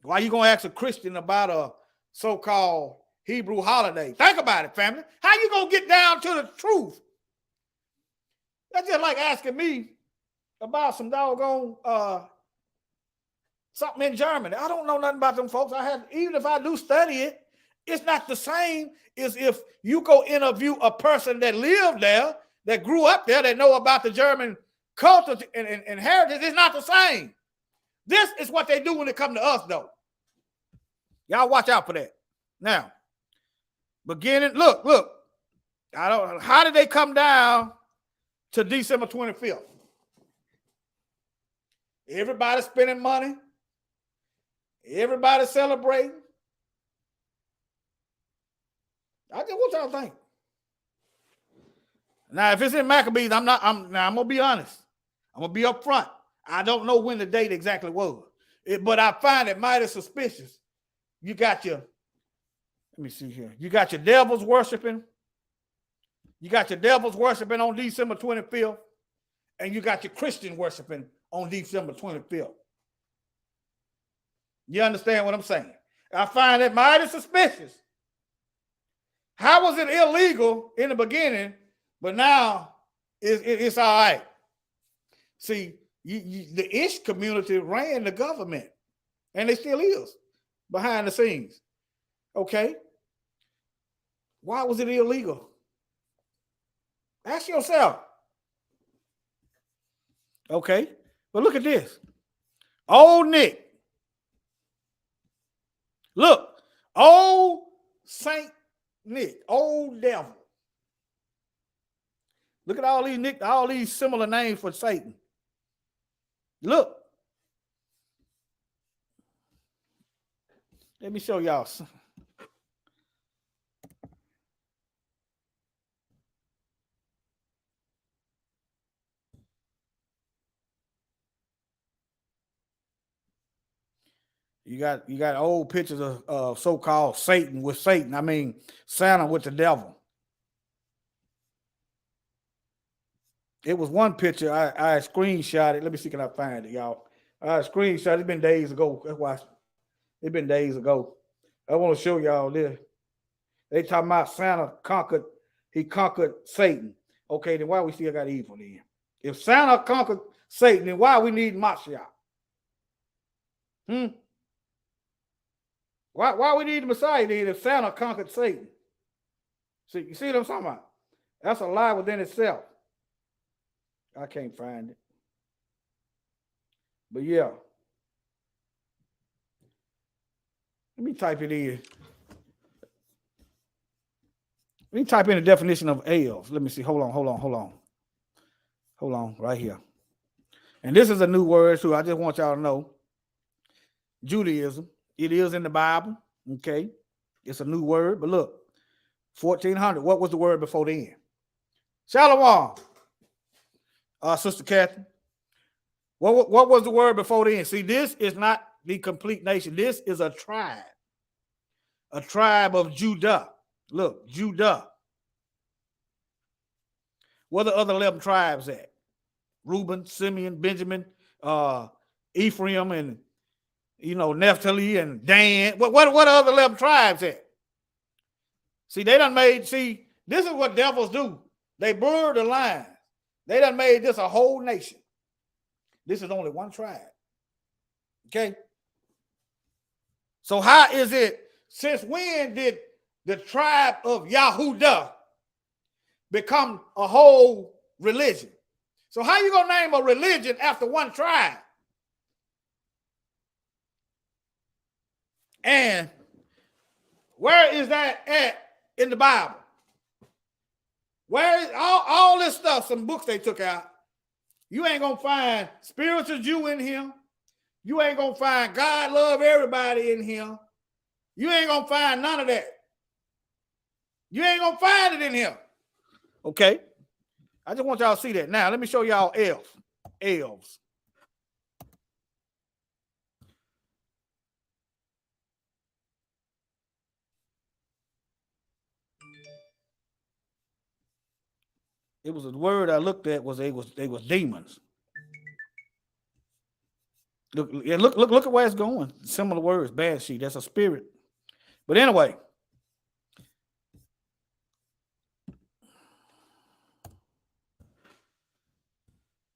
why you gonna ask a Christian about a so-called Hebrew holiday? Think about it, family. How you gonna get down to the truth? That's just like asking me about some doggone something in Germany. I don't know nothing about them folks. Even if I do study it, it's not the same as if you go interview a person that lived there, that grew up there, that know about the German culture and heritage. It's not the same. This is what they do when it comes to us, though. Y'all watch out for that. Now, look. How did they come down to December 25th? Everybody spending money. Everybody celebrating. I just want y'all to think. Now, if it's in Maccabees, I'm gonna be honest. I'm gonna be upfront. I don't know when the date exactly was, but I find it mighty suspicious. You got let me see here. You got your devils worshiping. You got your devils worshiping on December 25th, and you got your Christian worshiping on December 25th. You understand what I'm saying? I find it mighty suspicious. How was it illegal in the beginning, but now it's all right? See, the Ish community ran the government, and they still is behind the scenes. Okay? Why was it illegal? Ask yourself. Okay? But look at this. Old Nick. Look. Old Saint Nick. Old devil. Look at all these similar names for Satan. Look. Let me show y'all. You got old pictures of so-called Satan with Satan. I mean, Santa with the devil. It was one picture I screenshotted. Let me see, can I find it, y'all? I screenshot. It's been days ago. That's why it's been days ago. I want to show y'all this. They talking about Santa conquered. He conquered Satan. Okay, then why we still got evil then? If Santa conquered Satan, then why we need Mashiach? Why we need the Messiah then if Santa conquered Satan? See, you see what I'm talking about? That's a lie within itself. I can't find it. But yeah. Let me type it in. Let me type in the definition of elves. Let me see. Hold on, right here. And this is a new word, too. I just want y'all to know. Judaism. It is in the Bible, okay? It's a new word, but look, 1400. What was the word before then? Shalom, Sister Catherine. What was the word before then? See, this is not the complete nation. This is a tribe of Judah. Look, Judah. Where the other 11 tribes at? Reuben, Simeon, Benjamin, Ephraim, and Naphtali and Dan. What other 11 tribes at? See, this is what devils do. They blur the lines. They done made this a whole nation. This is only one tribe. Okay? So how is it, since when did the tribe of Yahudah become a whole religion? So how you gonna name a religion after one tribe? And where is that at in the Bible? Where is all this stuff, some books they took out, You ain't gonna find spiritual Jew in here. You ain't gonna find God love everybody in here. You ain't gonna find none of that. You ain't gonna find it in here. Okay. I just want y'all to see that. Now, let me show y'all elves. It was a word I looked at was they was demons. Look at where it's going. Similar words, bad sheet. That's a spirit. But anyway,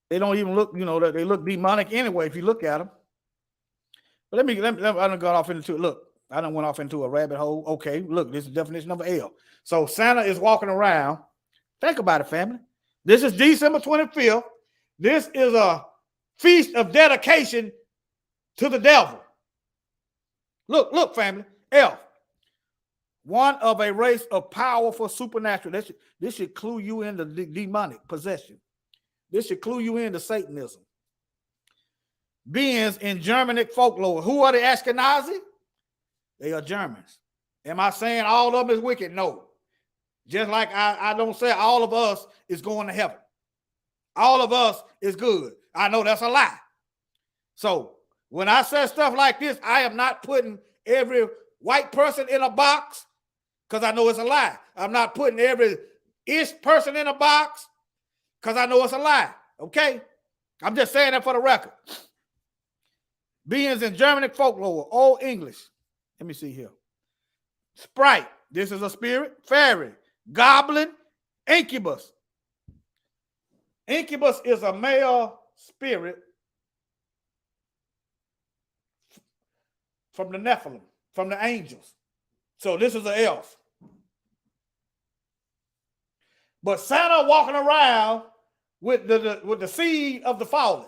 they don't even look, they look demonic anyway if you look at them. But let me I done got off into it. Look, I done went off into a rabbit hole. Okay, look, this is definition of L. So Santa is walking around. Think about it, family. This is December 25th. This is a feast of dedication to the devil. Look, family. Elf. One of a race of powerful supernatural. This should clue you into demonic possession. This should clue you into Satanism. Beings in Germanic folklore. Who are the Ashkenazi? They are Germans. Am I saying all of them is wicked? No. Just like I don't say all of us is going to heaven. All of us is good. I know that's a lie. So when I say stuff like this, I am not putting every white person in a box because I know it's a lie. I'm not putting every ish person in a box because I know it's a lie. Okay? I'm just saying that for the record. Beings in Germanic folklore, Old English. Let me see here. Sprite. This is a spirit. Fairy. Goblin. Incubus. Incubus is a male spirit from the Nephilim, from the angels. So this is an elf. But Santa walking around with the seed of the fallen.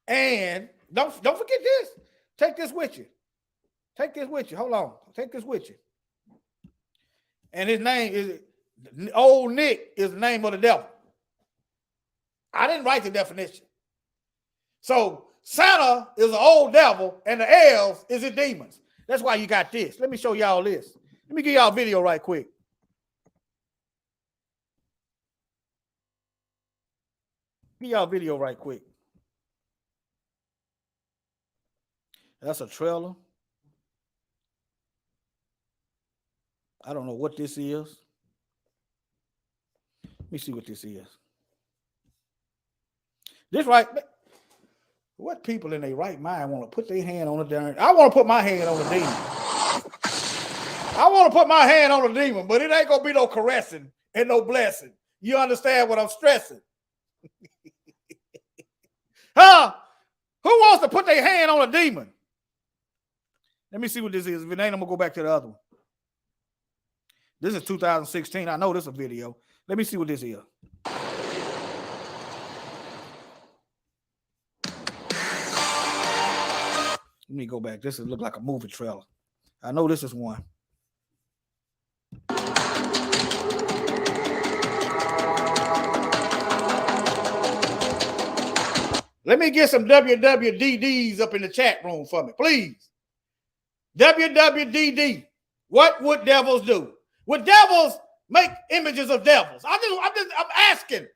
And don't forget this. Take this with you. Take this with you. Hold on. Take this with you. And his name is Old Nick is the name of the devil. I didn't write the definition. So Santa is an old devil and the elves is the demons. That's why you got this. Let me show y'all this. Let me give y'all a video right quick. Give y'all a video right quick. That's a trailer. I don't know what this is. Let me see what this is. This right. What people in their right mind want to put their hand on the darn? I want to put my hand on the demon. I want to put my hand on the demon, but it ain't gonna be no caressing and no blessing. You understand what I'm stressing? Huh? Who wants to put their hand on a demon? Let me see what this is. If it ain't, I'm gonna go back to the other one. This is 2016. I know this is a video. Let me see what this is. Let me go back. This look like a movie trailer. I know this is one. Let me get some W.W.D.Ds up in the chat room for me, please. W.W.D.D. What would devils do? Would devils make images of devils? I'm asking.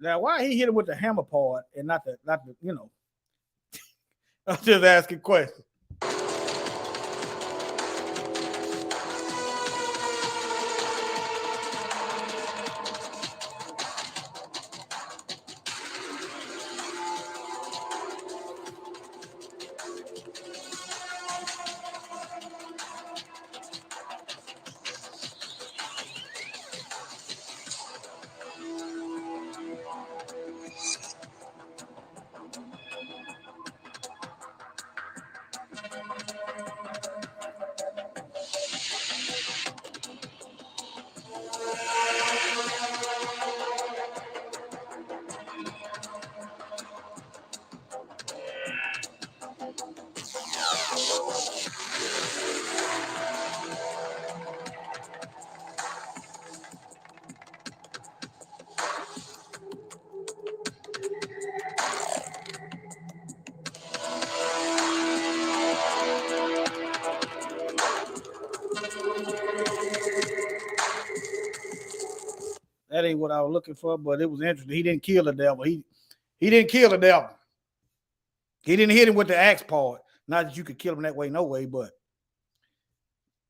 Now, why he hit him with the hammer part and not the you know? I'm just asking questions. That ain't what I was looking for, but it was interesting. He didn't kill the devil. He didn't kill the devil. He didn't hit him with the axe part. Not that you could kill him that way, no way, but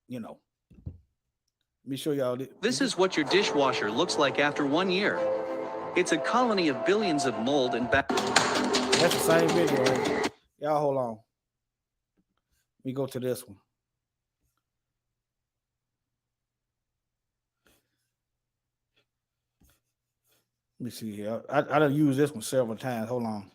you know. Let me show y'all this. This is what your dishwasher looks like after 1 year. It's a colony of billions of mold and That's the same video. Right? Y'all hold on. Let me go to this one. Let me see here. I done used this one several times. Hold on.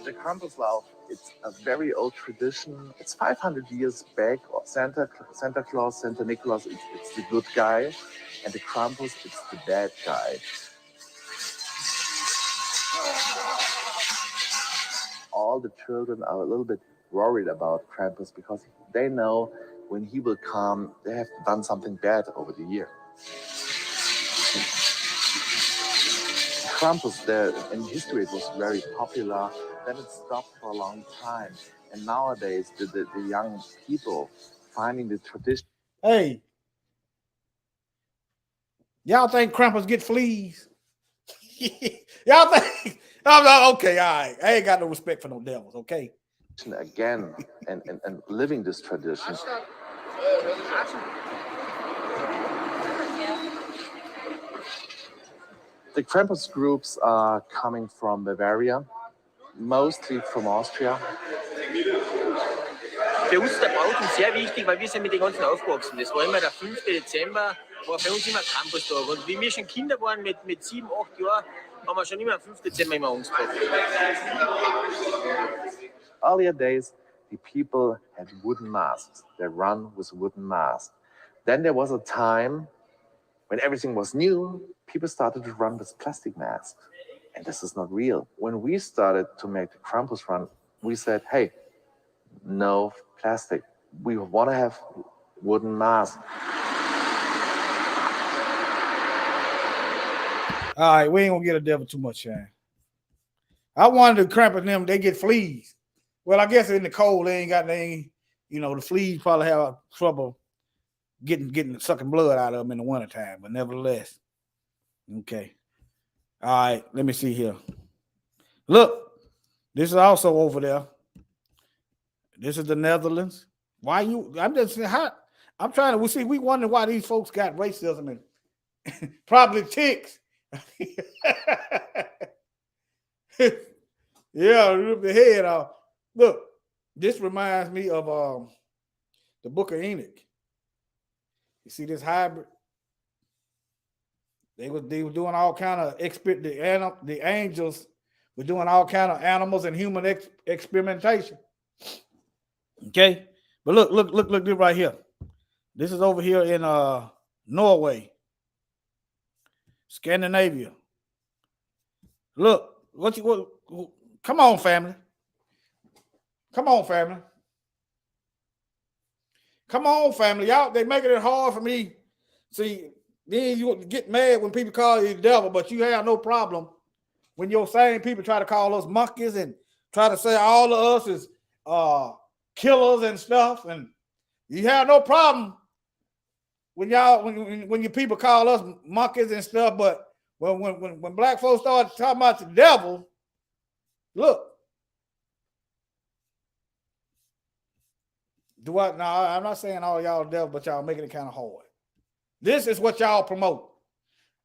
The Krampuslauf, it's a very old tradition. It's 500 years back. Santa Claus, Santa Nicholas, it's the good guy. And the Krampus, it's the bad guy. All the children are a little bit worried about Krampus because they know when he will come, they have done something bad over the year. Krampus, there in history, it was very popular. Then it stopped for a long time. And nowadays, the young people finding the tradition. Hey, y'all think Krampus get fleas? Y'all think? Okay, all right. I ain't got no respect for no devils, okay? Again, and living this tradition. The Krampus groups are coming from Bavaria, mostly from Austria. Für uns der Brauchen sehr wichtig, weil wir sind mit den ganzen aufgewachsen. Das war immer der 5. Dezember, war für uns immer Krampustag. Und wie wir schon Kinder waren, mit 7, 8 Jahren, haben wir schon immer am 5. Dezember immer Angst gehabt. Earlier days, the people had wooden masks. They run with wooden masks. Then there was a time when everything was new, people started to run with plastic masks. And this is not real. When we started to make the Krampus run, we said, hey, no plastic. We want to have wooden masks. All right, we ain't gonna get a devil too much shine. I wanted to Krampus them, they get fleas. Well, I guess in the cold, the fleas probably have trouble getting sucking blood out of them in the wintertime, but nevertheless. Okay. All right, let me see here. Look, this is also over there. This is the Netherlands. I'm trying to see, we wonder why these folks got racism and probably ticks. Yeah, rip the head off. Look, this reminds me of the Book of Enoch. You see this hybrid? They were doing all kind of the angels We're doing all kind of animals and human experimentation. Okay, but look this right here. This is over here in Norway, Scandinavia. Look, come on, family. Come on, family. Come on, family. Y'all, they making it hard for me. See, then you get mad when people call you the devil, but you have no problem when your same people try to call us monkeys and try to say all of us is killers and stuff, and you have no problem when y'all when your people call us monkeys and stuff. But when black folks start talking about the devil, look. No, I'm not saying all y'all devil, but y'all making it kind of hard. This is what y'all promote.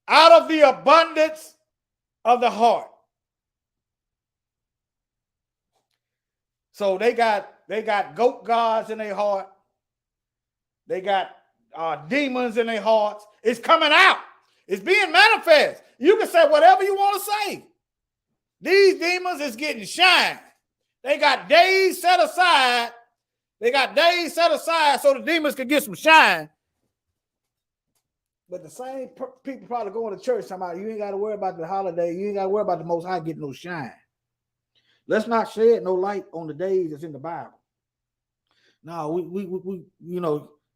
Out of the abundance of the heart. So they got goat gods in their heart. They got demons in their hearts. It's coming out. It's being manifest. You can say whatever you want to say. These demons is getting shine. They got days set aside. They got days set aside so the demons can get some shine. But the same people probably going to church talking about you ain't got to worry about the holiday. You ain't got to worry about the Most High getting no shine. Let's not shed no light on the days that's in the Bible. No, we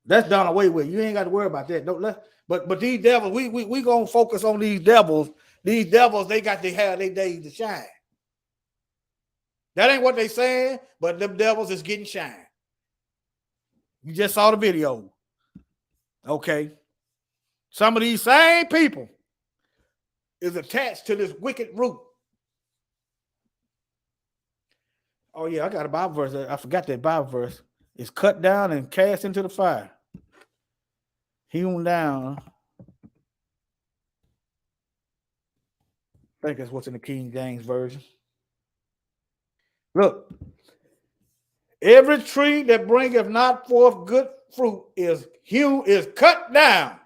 that's done away with. You ain't got to worry about that. But these devils, we gonna focus on these devils. These devils, they got to have their days to shine. That ain't what they saying, but them devils is getting shine. You just saw the video. Okay. Some of these same people is attached to this wicked root. Oh, yeah, I got a Bible verse. I forgot that Bible verse. It's cut down and cast into the fire. Hewn down. I think that's what's in the King James Version. Look. Every tree that bringeth not forth good fruit is cut down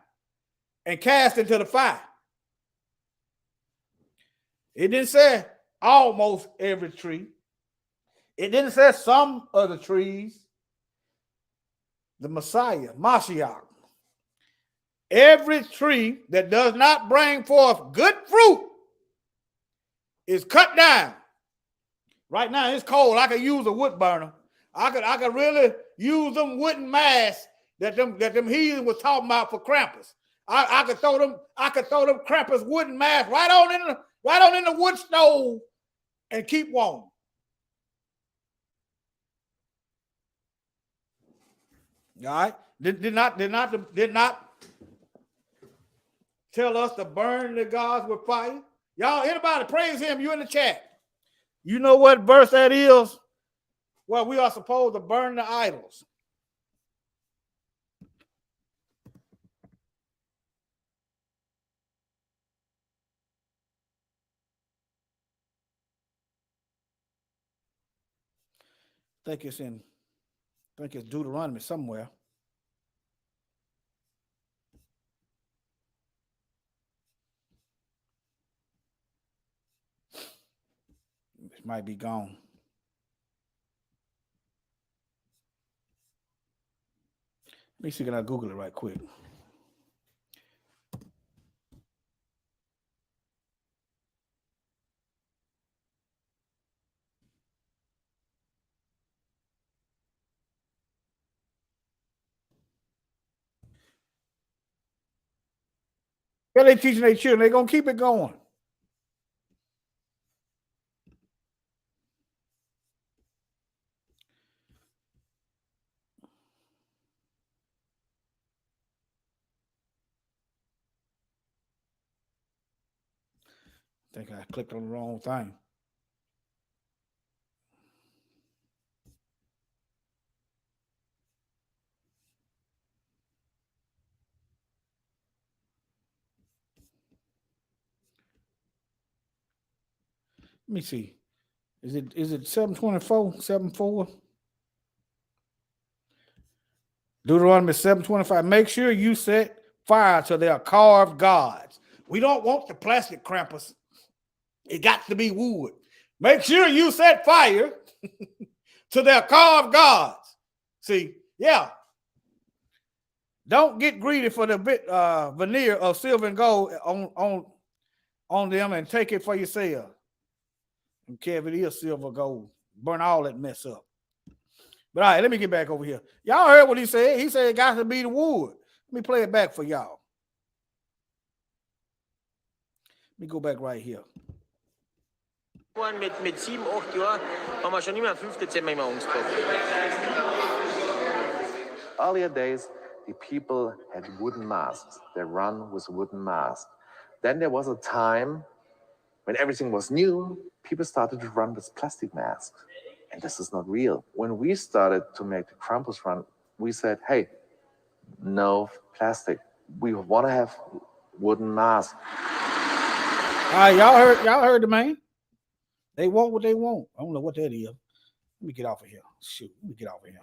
and cast into the fire. It didn't say almost every tree. It didn't say some of the trees. The Messiah, Mashiach. Every tree that does not bring forth good fruit is cut down. Right now it's cold. I could use a wood burner. I could really use them wooden masks that them heathens was talking about for Krampus. I could throw them Krampus wooden masks right on in the wood stove and keep warm. All right. Did not tell us to burn the gods with fire. Y'all, anybody praise him? You in the chat. You know what verse that is? Well, we are supposed to burn the idols. I think it's Deuteronomy somewhere. It might be gone. Let me see, can I Google it right quick? Yeah, they teaching their children. They're going to keep it going. I think I clicked on the wrong thing. Let me see. Is it 724? 74? Deuteronomy 7:25. Make sure you set fire to their carved gods. We don't want the plastic Krampus. It got to be wood. Make sure you set fire to their carved gods. See, yeah. Don't get greedy for the veneer of silver and gold on them and take it for yourself. And care if it is silver or gold. Burn all that mess up. But all right, let me get back over here. Y'all heard what he said. He said it got to be the wood. Let me play it back for y'all. Let me go back right here. Mit 7, 8 Jahren haben wir schon immer am 5. Dezember immer umgebracht. Earlier days, the people had wooden masks. They run with wooden masks. Then there was a time when everything was new, people started to run with plastic masks. And this is not real. When we started to make the Krampus run, we said, hey, no plastic. We want to have wooden masks. All right, y'all heard the man. They want what they want. I don't know what that is. Let me get off of here. Shoot, let me get off of here.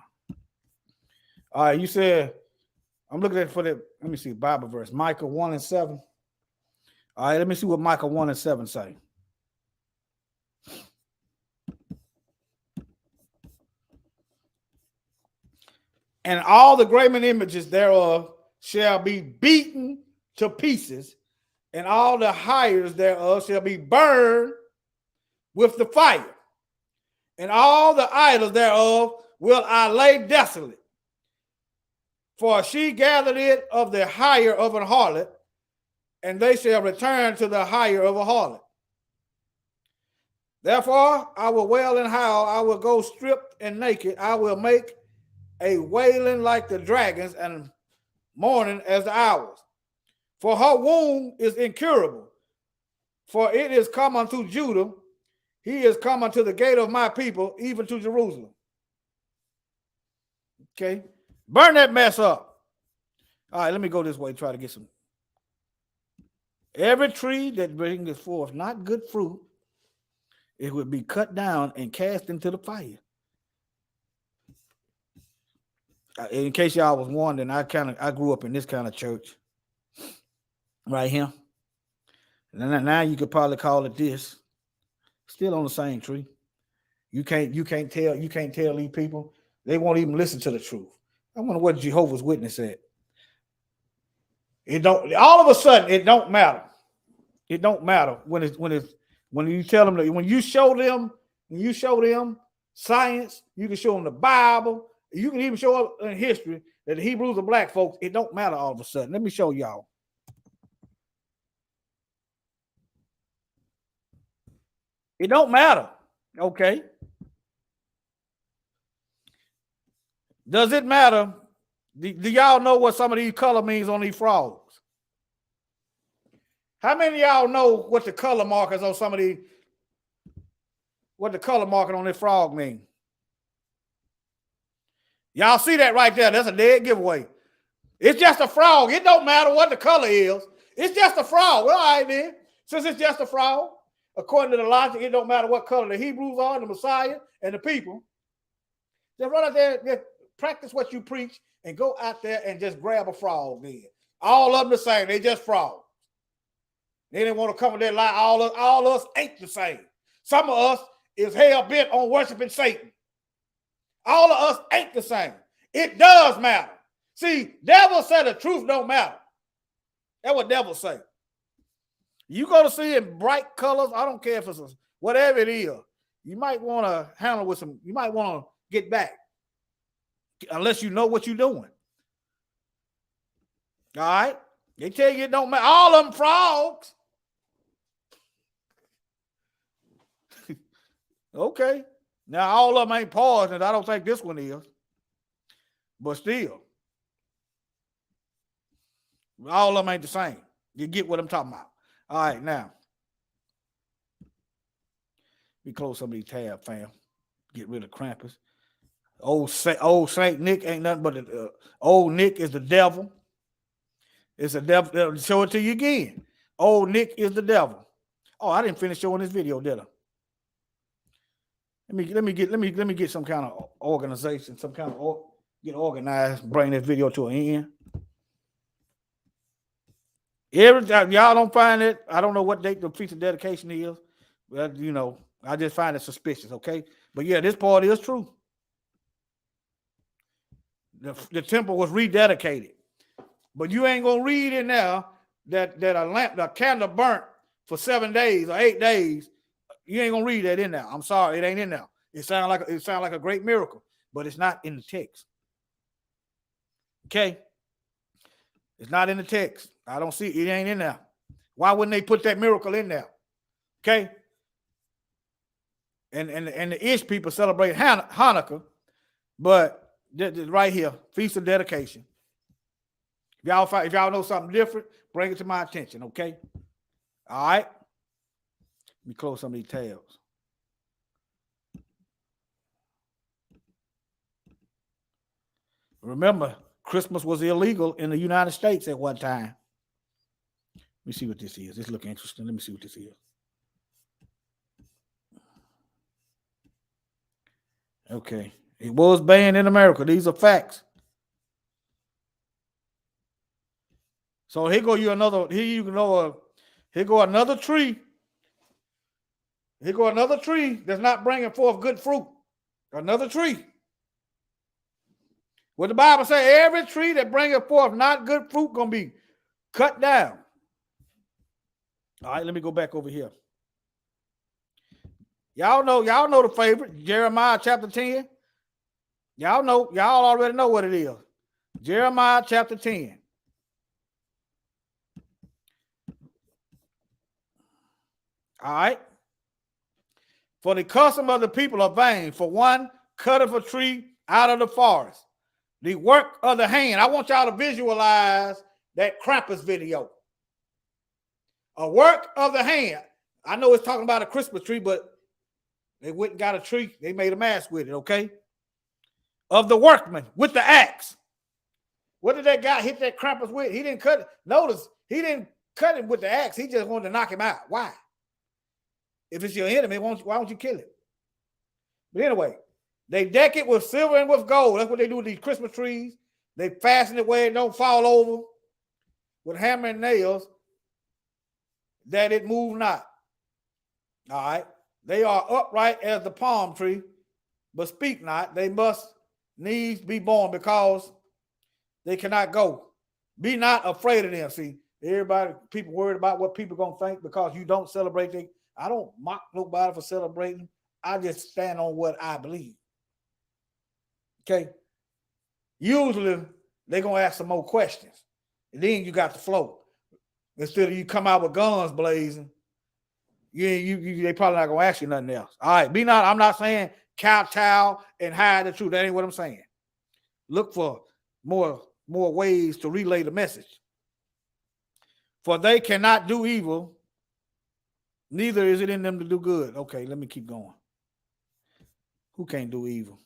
All right, you said, I'm looking at for the, let me see, Bible verse, Micah 1:7. All right, let me see what Micah 1:7 say. And all the graven images thereof shall be beaten to pieces, and all the hires thereof shall be burned with the fire. And all the idols thereof will I lay desolate. For she gathered it of the hire of an harlot, and they shall return to the hire of a harlot. Therefore, I will wail and howl, I will go stripped and naked, I will make a wailing like the dragons and mourning as the owls. For her wound is incurable, for it is come unto Judah, he is come unto the gate of my people, even to Jerusalem. Okay, burn that mess up. All right, let me go this way, try to get some. Every tree that brings forth not good fruit, it would be cut down and cast into the fire. In case y'all was wondering, I grew up in this kind of church right here. And now you could probably call it this. Still on the same tree. You can't tell these people. They won't even listen to the truth. I wonder what Jehovah's Witness said. It don't. All of a sudden, it don't matter. It don't matter when you tell them that, when you show them science. You can show them the Bible. You can even show up in history that the Hebrews are black folks. It don't matter all of a sudden. Let me show y'all. It don't matter. Okay. Does it matter? Do y'all know what some of these color means on these frogs? How many of y'all know what the color markers on some of these, what the color marking on this frog mean? Y'all see that right there? That's a dead giveaway. It's just a frog. It don't matter what the color is. It's just a frog. Well, all right then. Since it's just a frog, according to the logic, it don't matter what color the Hebrews are, the Messiah, and the people. Just run out there, just practice what you preach, and go out there and just grab a frog then. All of them the same. They just frogs. They didn't want to come with that lie. All of us ain't the same. Some of us is hell-bent on worshiping Satan. All of us ain't the same. It does matter. See, devil say the truth don't matter. That's what devils say. You go to see in bright colors, I don't care if it's whatever it is. You might want to handle with some, you might want to get back. Unless you know what you're doing. All right? They tell you it don't matter. All of them frogs. Okay. Now, all of them ain't poisonous. I don't think this one is. But still. All of them ain't the same. You get what I'm talking about. All right, now. We close some of these tabs, fam. Get rid of Krampus. Old Saint Nick ain't nothing but old Nick is the devil. It's a devil. Show it to you again. Old Nick is the devil. Oh, I didn't finish showing this video, did I? Let me get some kind of organization, some kind of get organized, bring this video to an end. Every time y'all don't find it, I don't know what date the feast of dedication is, but you know, I just find it suspicious, okay? But yeah, this part is true. The temple was rededicated. But you ain't gonna read in there that a candle burnt for 7 days or 8 days. You ain't gonna read that in there. I'm sorry, it ain't in there. It sounds like a great miracle, but it's not in the text. Okay, it's not in the text. I don't see it ain't in there. Why wouldn't they put that miracle in there? Okay, and the Ish people celebrate Hanukkah, but right here, Feast of Dedication. If y'all know something different, bring it to my attention, okay? All right. Let me close some of these tabs. Remember, Christmas was illegal in the United States at one time. Let me see what this is. This looks interesting. Let me see what this is. Okay. It was banned in America. These are facts. So here go another tree. Here go another tree that's not bringing forth good fruit. Another tree. What the Bible say, every tree that bringeth forth not good fruit gonna be cut down. All right, let me go back over here. Y'all know the favorite, Jeremiah chapter 10. Y'all already know what it is. Jeremiah chapter 10. All right. For the custom of the people are vain. For one cutteth a tree out of the forest. The work of the hand. I want y'all to visualize that Krampus video. A work of the hand. I know it's talking about a Christmas tree, but they went and got a tree. They made a mask with it, okay? Of the workman with the axe. What did that guy hit that Krampus with? He didn't cut it. Notice, he didn't cut him with the axe. He just wanted to knock him out. Why? If it's your enemy, why don't you kill it? But anyway, they deck it with silver and with gold. That's what they do with these Christmas trees. They fasten it where it don't fall over with hammer and nails, that it move not. All right. They are upright as the palm tree, but speak not. They must needs be born because they cannot go. Be not afraid of them. See, people worried about what people gonna think because you don't celebrate. I don't mock nobody for celebrating. I just stand on what I believe. Okay. Usually they're gonna ask some more questions, and then you got the flow. Instead of you come out with guns blazing, they probably not gonna ask you nothing else. All right, I'm not saying kowtow and hide the truth. That ain't what I'm saying. Look for more ways to relay the message. For they cannot do evil, neither is it in them to do good. Okay, let me keep going. Who can't do evil?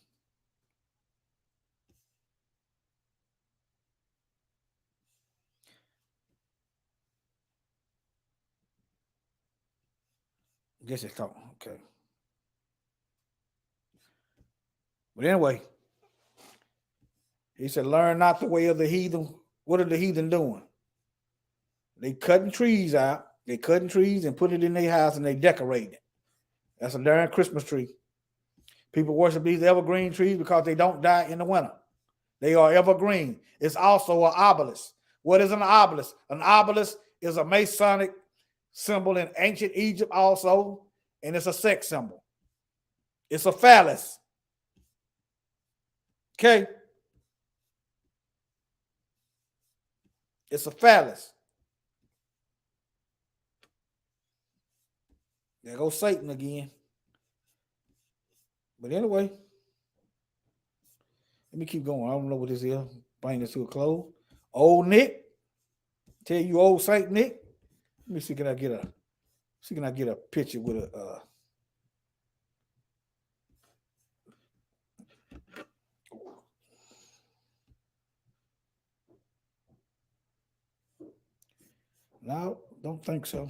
I guess it's talking. Okay. But anyway, he said, learn not the way of the heathen. What are the heathen doing? They cutting trees out. They cutting trees and put it in their house and they decorate it. That's a darn Christmas tree. People worship these evergreen trees because they don't die in the winter. They are evergreen. It's also an obelisk. What is an obelisk? An obelisk is a Masonic symbol in ancient Egypt also, and it's a sex symbol. It's a phallus. Okay? It's a phallus. There goes Satan again. But anyway, let me keep going. I don't know what this is. Bring this to a close. Old Nick. Tell you old Saint Nick. Let me see, can I get a picture with a no, don't think so.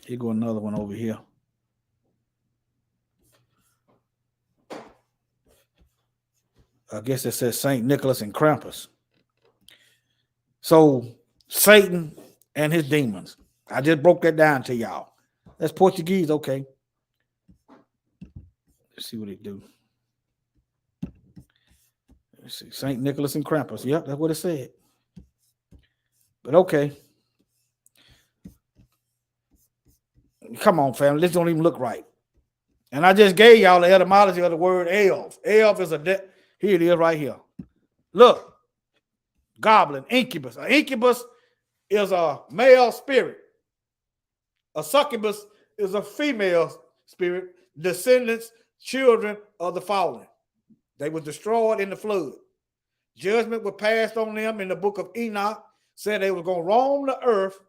Here go another one over here. I guess it says St. Nicholas and Krampus. So Satan and his demons. I just broke that down to y'all. That's Portuguese. Okay. Let's see what they do. Let's see. St. Nicholas and Krampus. Yep, that's what it said. But okay. Come on, family. This don't even look right. And I just gave y'all the etymology of the word elf. Elf is here it is right here. Look. Goblin, incubus. An incubus is a male spirit. A succubus is a female spirit. Descendants, children of the fallen. They were destroyed in the flood. Judgment was passed on them in the book of Enoch. Said they were going to roam the earth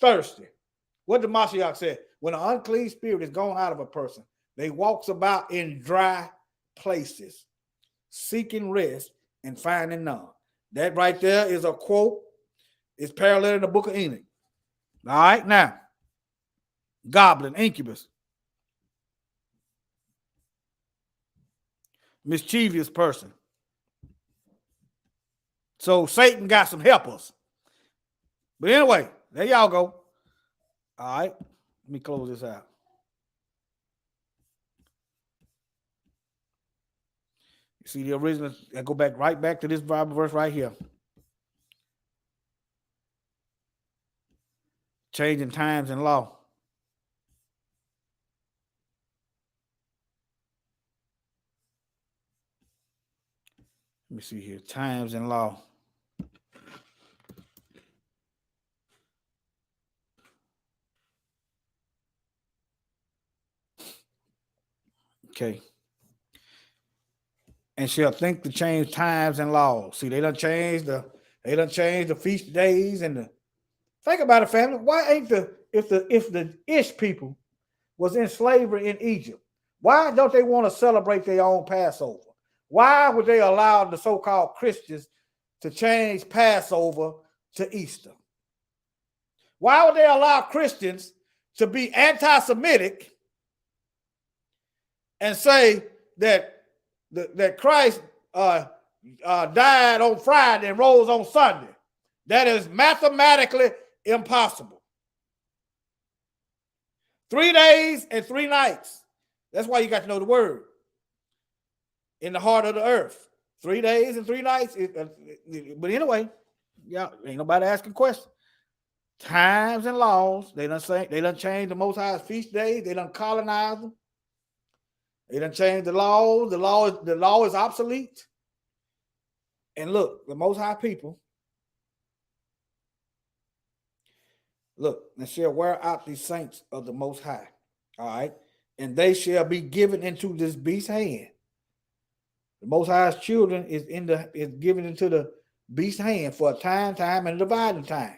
thirsty. What did Mashiach say? When an unclean spirit is gone out of a person, they walks about in dry places, seeking rest and finding none. That right there is a quote. It's parallel in the book of Enoch. All right, now, goblin, incubus, mischievous person. So Satan got some helpers. But anyway, there y'all go. All right, let me close this out. You see the original, I go back right back to this Bible verse right here. Changing times and law. Let me see here. Times and law. Okay. And shall think to change times and laws. See, they done changed the feast days and the. Think about it, family. Why ain't if the Ish people was in slavery in Egypt, why don't they want to celebrate their own Passover? Why would they allow the so-called Christians to change Passover to Easter? Why would they allow Christians to be anti-Semitic and say that Christ died on Friday and rose on Sunday? That is mathematically impossible. 3 days and 3 nights. That's why you got to know the word. In the heart of the earth. 3 days and 3 nights. But anyway, yeah, ain't nobody asking questions. Times and laws. They done changed the Most High's feast days. They done colonize them. They done changed the laws. The law is obsolete. And look, the Most High people. Look, and shall wear out the saints of the Most High. All right. And they shall be given into this beast's hand. The Most High's children is given into the beast's hand for a time, and a dividing time.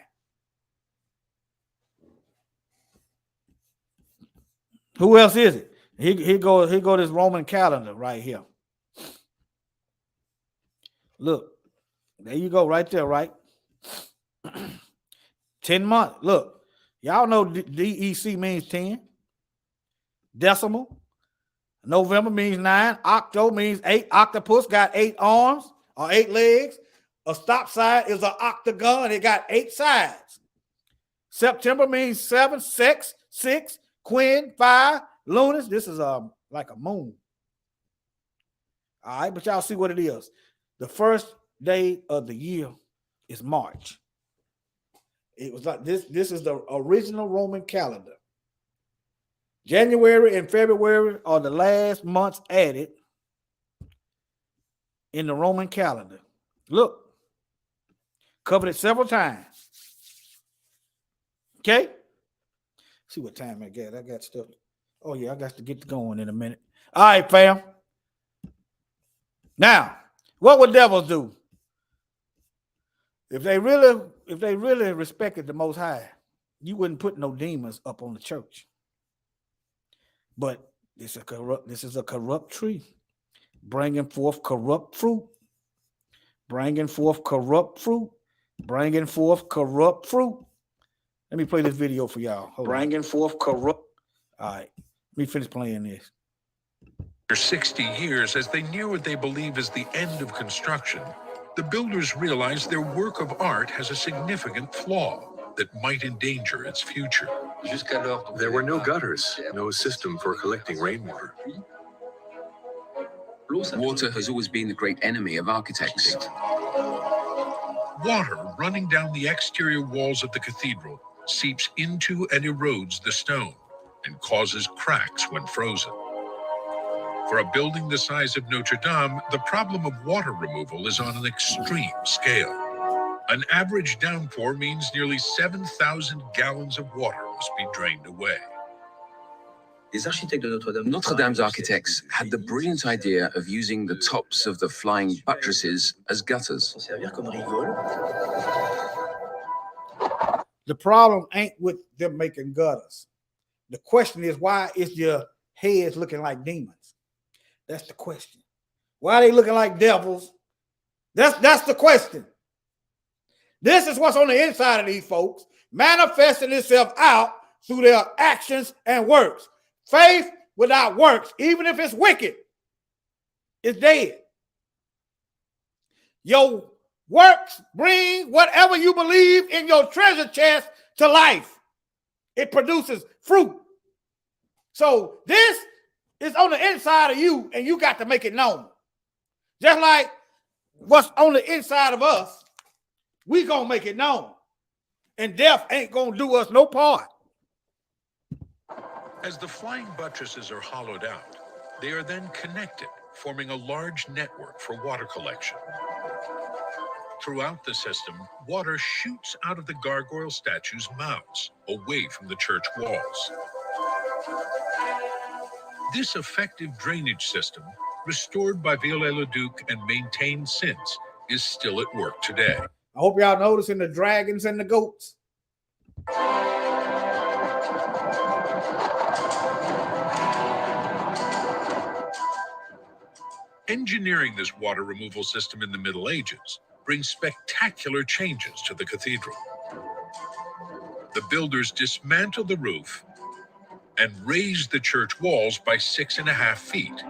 Who else is it? Here go this Roman calendar right here. Look, there you go, right there, right? 10 months. Look, y'all know DEC means 10. Decimal. November means 9. Octo means 8. Octopus got 8 arms or 8 legs. A stop sign is an octagon. It got 8 sides. September means 7. 6. Quinn 5. Lunas. This is like a moon. All right, but y'all see what it is. The first day of the year is March. It was like this. This is the original Roman calendar. January and February are the last months added in the Roman calendar. Look, covered it several times. Okay. See what time I got. I got stuff. Oh yeah, I got to get going in a minute. All right, fam. Now, what would devils do? If they really respected the Most High, you wouldn't put no demons up on the church. But this is a corrupt tree, bringing forth corrupt fruit, bringing forth corrupt fruit, bringing forth corrupt fruit. Let me play this video for y'all. Bringing forth corrupt. All right, let me finish playing this. For 60 years, as they near what they believe is the end of construction, the builders realize their work of art has a significant flaw that might endanger its future. There were no gutters, no system for collecting rainwater. Water has always been the great enemy of architects. Water running down the exterior walls of the cathedral seeps into and erodes the stone and causes cracks when frozen. For a building the size of Notre Dame, the problem of water removal is on an extreme scale. An average downpour means nearly 7,000 gallons of water must be drained away. Notre Dame's architects had the brilliant idea of using the tops of the flying buttresses as gutters. The problem ain't with them making gutters. The question is, why is your heads looking like demons? That's the question. Why are they looking like devils? That's the question. This is what's on the inside of these folks, manifesting itself out through their actions and works. Faith without works, even if it's wicked, is dead. Your works bring whatever you believe in your treasure chest to life. It produces fruit. So this is on the inside of you, and you got to make it known. Just like what's on the inside of us, we gonna make it known. And death ain't gonna do us no part. As the flying buttresses are hollowed out, they are then connected, forming a large network for water collection. Throughout the system, water shoots out of the gargoyle statues' mouths, away from the church walls. This effective drainage system, restored by Viollet-le-Duc and maintained since, is still at work today. I hope y'all noticing the dragons and the goats. Engineering this water removal system in the Middle Ages brings spectacular changes to the cathedral. The builders dismantled the roof and raised the church walls by 6.5 feet.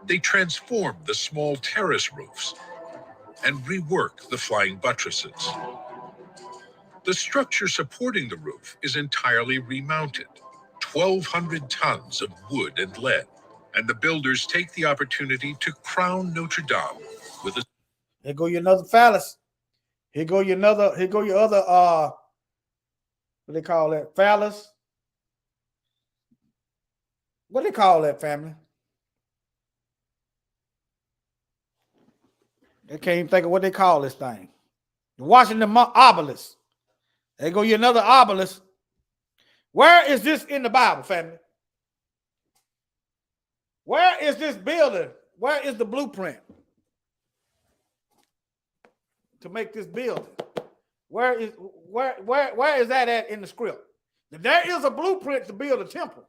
They transformed the small terrace roofs and reworked the flying buttresses. The structure supporting the roof is entirely remounted, 1,200 tons of wood and lead, and the builders take the opportunity to crown Notre Dame with a... Here go your another phallus. Here go your other, what they call that? Phallus. What they call that, family? They can't even think of what they call this thing. The Washington obelisk. There go your another obelisk. Where is this in the Bible, family? Where is this building? Where is the blueprint to make this building? Where is that at in the script? There is a blueprint to build a temple.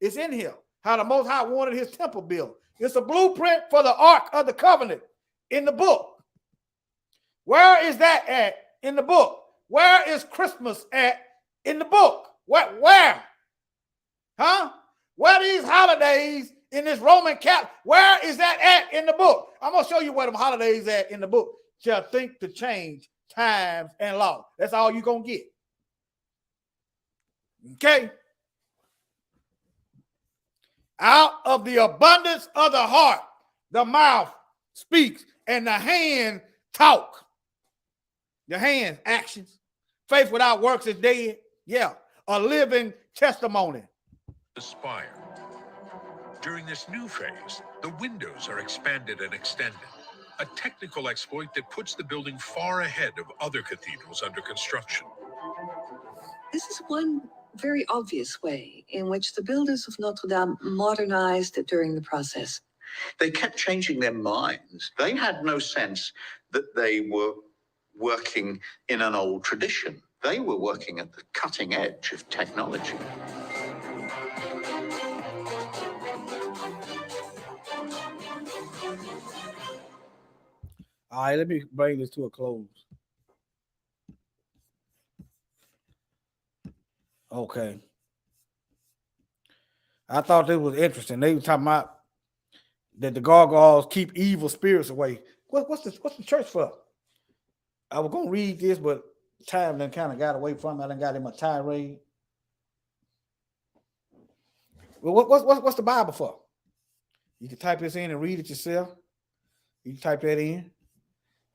It's in here. How the Most High wanted his temple built. It's a blueprint for the Ark of the Covenant in the book. Where is that at in the book? Where is Christmas at in the book? Where? Huh? Where are these holidays in this Roman Catholic? Where is that at in the book? I'm going to show you where them holidays at in the book. Shall think to change times and law. That's all you're going to get. Okay? Out of the abundance of the heart, the mouth speaks and the hand talk. The hands, actions. Faith without works is dead. Yeah, a living testimony. The spire. During this new phase, the windows are expanded and extended, a technical exploit that puts the building far ahead of other cathedrals under construction. This is one very obvious way in which the builders of Notre Dame modernized during the process. They kept changing their minds. They had no sense that they were working in an old tradition. They were working at the cutting edge of technology. All right, let me bring this to a close. Okay. I thought this was interesting. They were talking about that the gargoyles keep evil spirits away. What's the church for? I was gonna read this, but Time then kind of got away from me. I done got him a tirade. Well, what's the Bible for? You can type this in and read it yourself. You can type that in.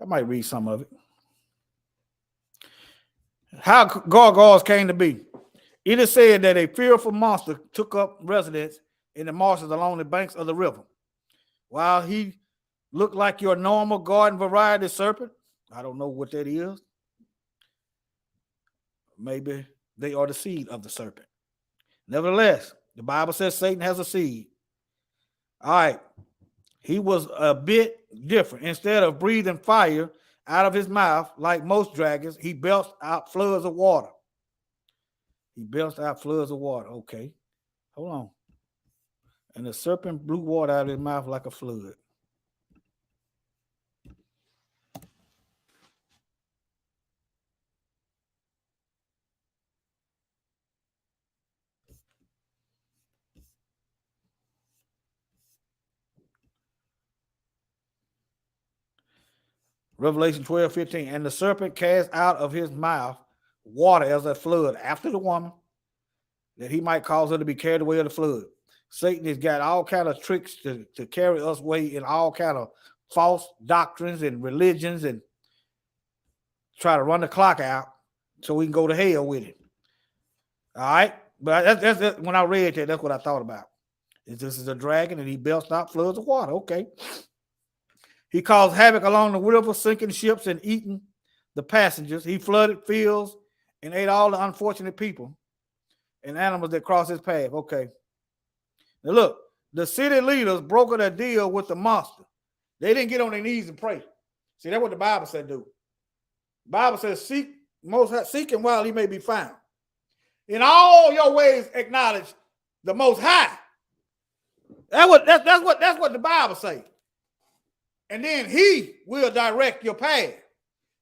I might read some of it. How gargoyles came to be. It is said that a fearful monster took up residence in the marshes along the banks of the river. While he looked like your normal garden variety serpent, I don't know what that is. Maybe they are the seed of the serpent. Nevertheless, the Bible says Satan has a seed. All right. He was a bit different. Instead of breathing fire out of his mouth, like most dragons, he belched out floods of water. He belched out floods of water. Okay. Hold on. And the serpent blew water out of his mouth like a flood. Revelation 12:15. And the serpent cast out of his mouth water as a flood after the woman, that he might cause her to be carried away of the flood. Satan has got all kind of tricks to carry us away in all kind of false doctrines and religions and try to run the clock out so we can go to hell with it. All right? But that's when I read that, that's what I thought about. This is a dragon and he belched out floods of water. Okay. He caused havoc along the river, sinking ships and eating the passengers. He flooded fields and ate all the unfortunate people and animals that crossed his path. Okay. Now look, the city leaders brokered a deal with the monster. They didn't get on their knees and pray. See, that's what the Bible said do. The Bible says, seek him while he may be found. In all your ways acknowledge the Most High. That's what the Bible says. And then he will direct your path.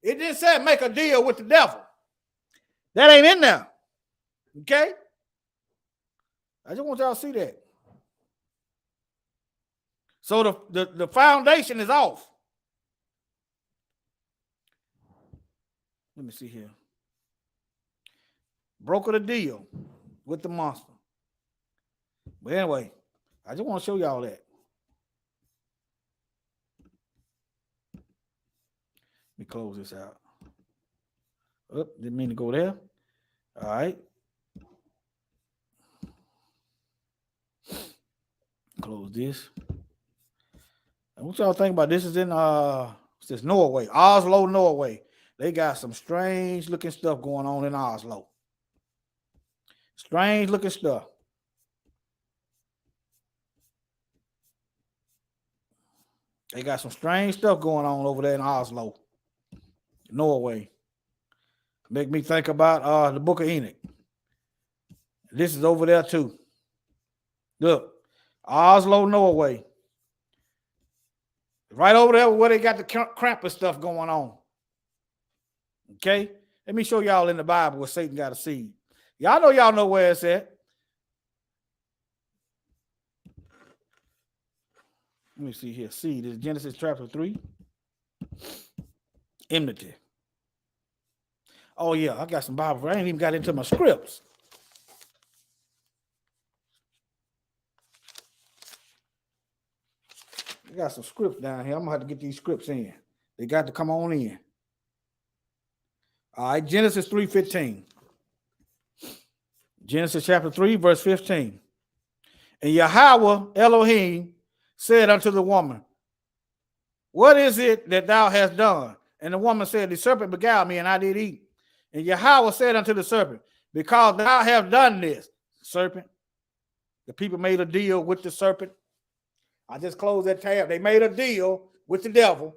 It didn't say make a deal with the devil. That ain't in there. Okay? I just want y'all to see that. So the foundation is off. Let me see here. Brokered a deal with the monster. But anyway, I just want to show y'all that. Let me close this out. Oh, didn't mean to go there. All right. Close this. And what y'all think about this? Is in this Norway, Oslo, Norway. They got some strange looking stuff going on in Oslo. Strange looking stuff. They got some strange stuff going on over there in Oslo, Norway. Make me think about the Book of Enoch. This is over there too. Look, Oslo, Norway. Right over there where they got the Krampus stuff going on. Okay? Let me show y'all in the Bible where Satan got a seed. Y'all know where it's at. Let me see here. Seed is Genesis chapter 3. Enmity. Oh, yeah, I got some Bible. I ain't even got into my scripts. I got some scripts down here. I'm going to have to get these scripts in. They got to come on in. All right, Genesis 3:15. Genesis chapter 3, verse 15. And Yahweh Elohim said unto the woman, what is it that thou hast done? And the woman said, the serpent beguiled me, and I did eat. And Yahweh said unto the serpent, because thou hast done this, serpent. The people made a deal with the serpent. I just closed that tab. They made a deal with the devil.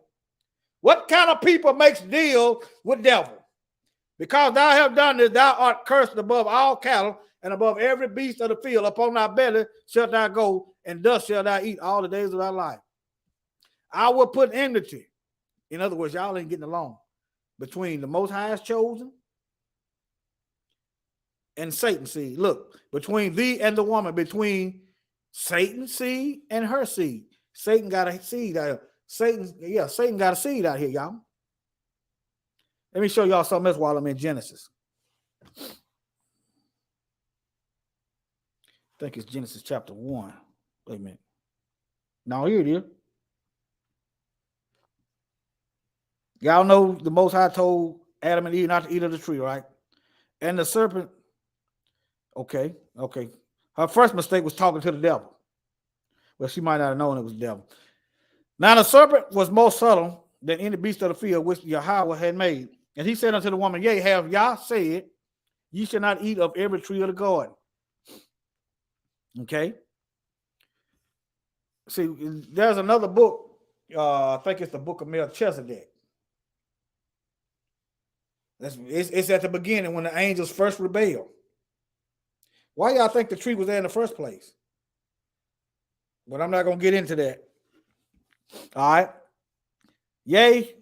What kind of people makes deal with devil? Because thou hast done this, thou art cursed above all cattle and above every beast of the field. Upon thy belly shalt thou go, and thus shalt thou eat all the days of thy life. I will put enmity. In other words, y'all ain't getting along between the Most High's chosen and Satan's seed. Look, between thee and the woman, between Satan's seed and her seed. Satan got a seed out here. Satan got a seed out here, y'all. Let me show y'all something else while I'm in Genesis. I think it's Genesis chapter 1. Wait a minute. Now here it is. Y'all know the Most High told Adam and Eve not to eat of the tree, right? And the serpent, okay. Her first mistake was talking to the devil. Well, she might not have known it was the devil. Now the serpent was more subtle than any beast of the field which Yahweh had made. And he said unto the woman, yea, have Yah said, ye shall not eat of every tree of the garden. Okay. See, there's another book. I think it's the book of Melchizedek. It's at the beginning when the angels first rebelled. Why y'all think the tree was there in the first place? But I'm not going to get into that. All right. Yea,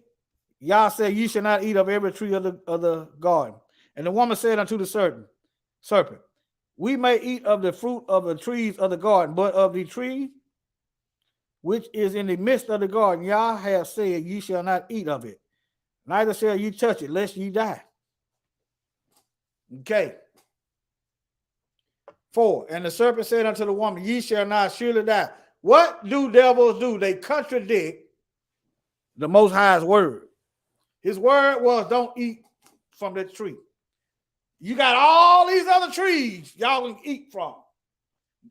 Yah said, ye shall not eat of every tree of the garden. And the woman said unto the serpent, we may eat of the fruit of the trees of the garden, but of the tree which is in the midst of the garden, Yah hath said, ye shall not eat of it, neither shall ye touch it, lest ye die. Okay. 4. And the serpent said unto the woman, ye shall not surely die. What do devils do? They contradict the Most High's word. His word was, don't eat from that tree. You got all these other trees y'all can eat from.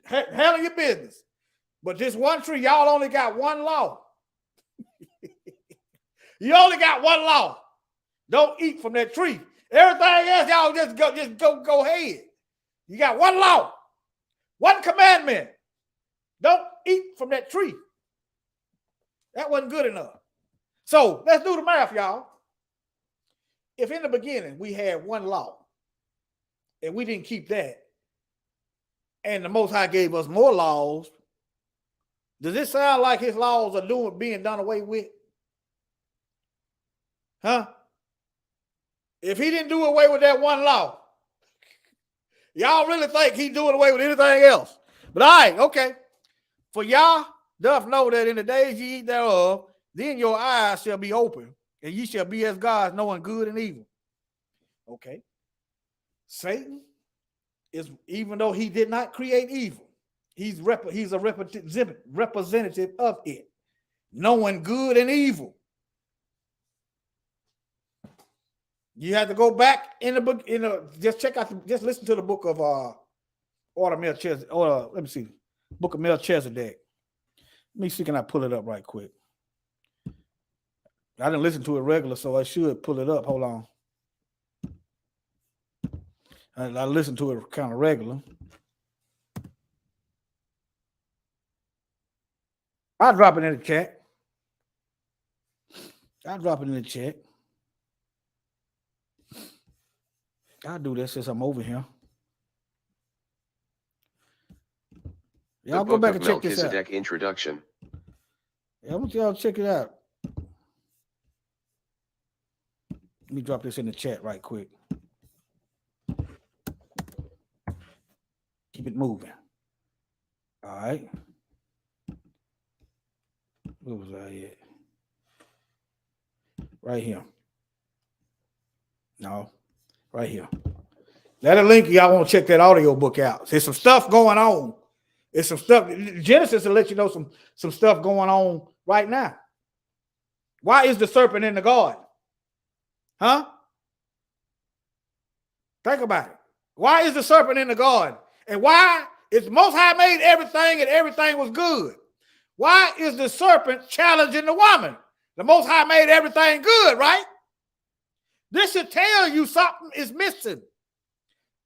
Handle your business. But this one tree, y'all only got one law. You only got one law. Don't eat from that tree. Everything else, y'all just go ahead. You got one law, one commandment. Don't eat from that tree. That wasn't good enough. So let's do the math, y'all. If in the beginning we had one law and we didn't keep that, and the Most High gave us more laws, does it sound like his laws are being done away with? Huh? If he didn't do away with that one law, y'all really think he's doing away with anything else? But all right, okay. For Yah doth know that in the days ye eat thereof, then your eyes shall be open, and ye shall be as gods, knowing good and evil. Okay. Satan is, even though he did not create evil, he's a representative of it, knowing good and evil. You have to go back in the book, just check out, just listen to the book of Melchizedek, let me see, book of Melchizedek. Let me see, can I pull it up right quick? I didn't listen to it regular, so I should pull it up. Hold on. I listened to it kind of regular. I'll drop it in the chat. I'll do this since I'm over here. Y'all go back and check this out. Introduction. Yeah, I want y'all to check it out. Let me drop this in the chat right quick. Keep it moving. All right. Where was I at? Right here. No, right here. That link, y'all want to check that audio book out. There's some stuff going on. There's some stuff. Genesis will let you know some stuff going on right now. Why is the serpent in the garden? Huh? Think about it. Why is the serpent in the garden? And why is Most High made everything and everything was good? Why is the serpent challenging the woman? The Most High made everything good, right? This should tell you something is missing.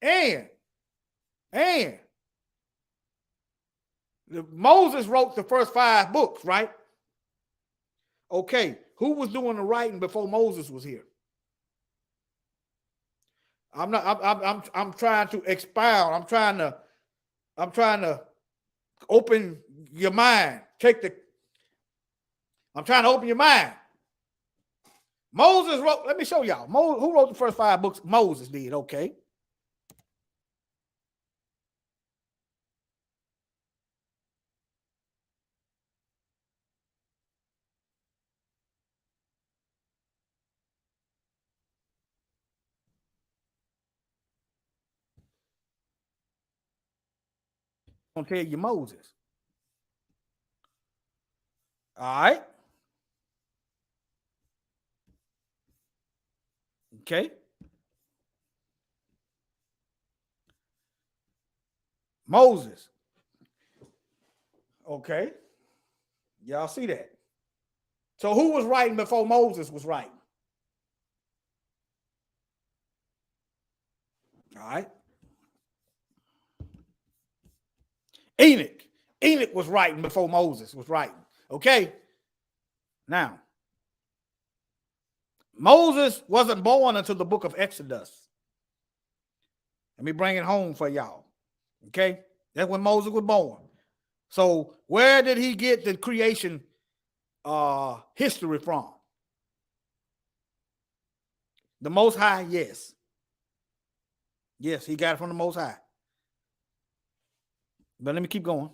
And Moses wrote the first 5 books, right? Okay, who was doing the writing before Moses was here? I'm trying to expound. I'm trying to open your mind. I'm trying to open your mind. Moses wrote, let me show y'all. Who wrote the first 5 books? Moses did, okay. I'm going to tell you Moses. All right. Okay. Moses. Okay. Y'all see that? So who was writing before Moses was writing? All right. Enoch. Enoch was writing before Moses was writing. Okay. Now, Moses wasn't born until the book of Exodus. Let me bring it home for y'all. Okay. That's when Moses was born. So where did he get the creation history from? The Most High, yes. Yes, he got it from the Most High. But let me keep going.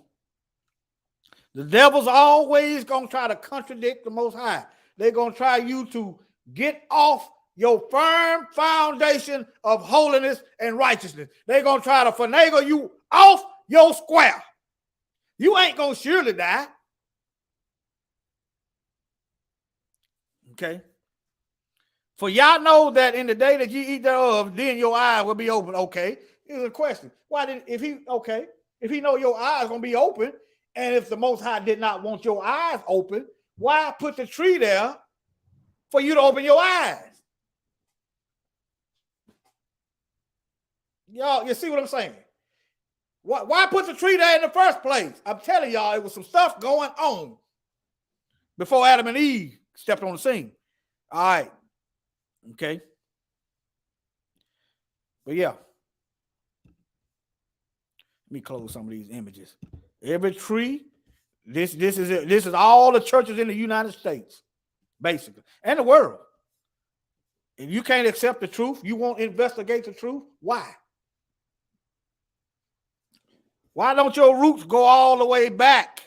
The devil's always going to try to contradict the Most High. They're going to try you to get off your firm foundation of holiness and righteousness. They're going to try to finagle you off your square. You ain't going to surely die. Okay. For y'all know that in the day that you eat thereof, then your eyes will be open. Okay. Here's a question. If he know your eyes going to be open, and if the Most High did not want your eyes open, why put the tree there for you to open your eyes? Y'all, you see what I'm saying? Why put the tree there in the first place? I'm telling y'all, it was some stuff going on before Adam and Eve stepped on the scene. All right. Okay. But yeah. Let me close some of these images. Every tree, this is all the churches in the United States, basically, and the world. If you can't accept the truth, you won't investigate the truth. Why? Why don't your roots go all the way back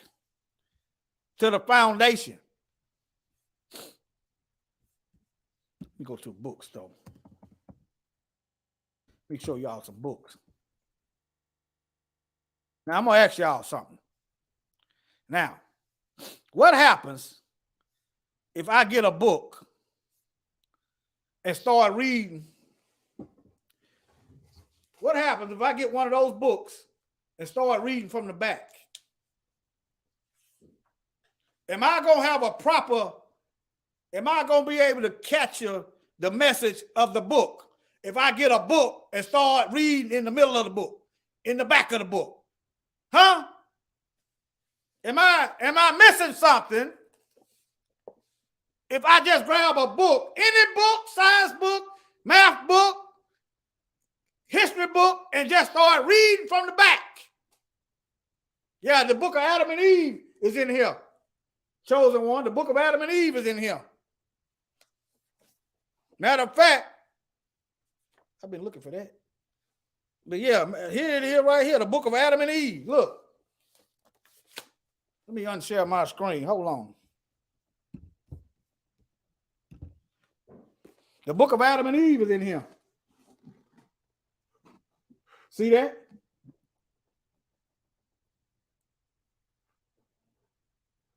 to the foundation? Let me go to books, though. Let me show y'all some books. Now, I'm going to ask y'all something. Now, what happens if I get a book and start reading? What happens if I get one of those books and start reading from the back? Am I going to be able to capture the message of the book if I get a book and start reading in the middle of the book, in the back of the book? Huh? Am I missing something if I just grab a book, any book, science book, math book, history book, and just start reading from the back? Yeah, the book of Adam and Eve is in here. Chosen one, the book of Adam and Eve is in here. Matter of fact, I've been looking for that. But yeah, here it is right here, the book of Adam and Eve. Look. Let me unshare my screen. Hold on. The book of Adam and Eve is in here. See that?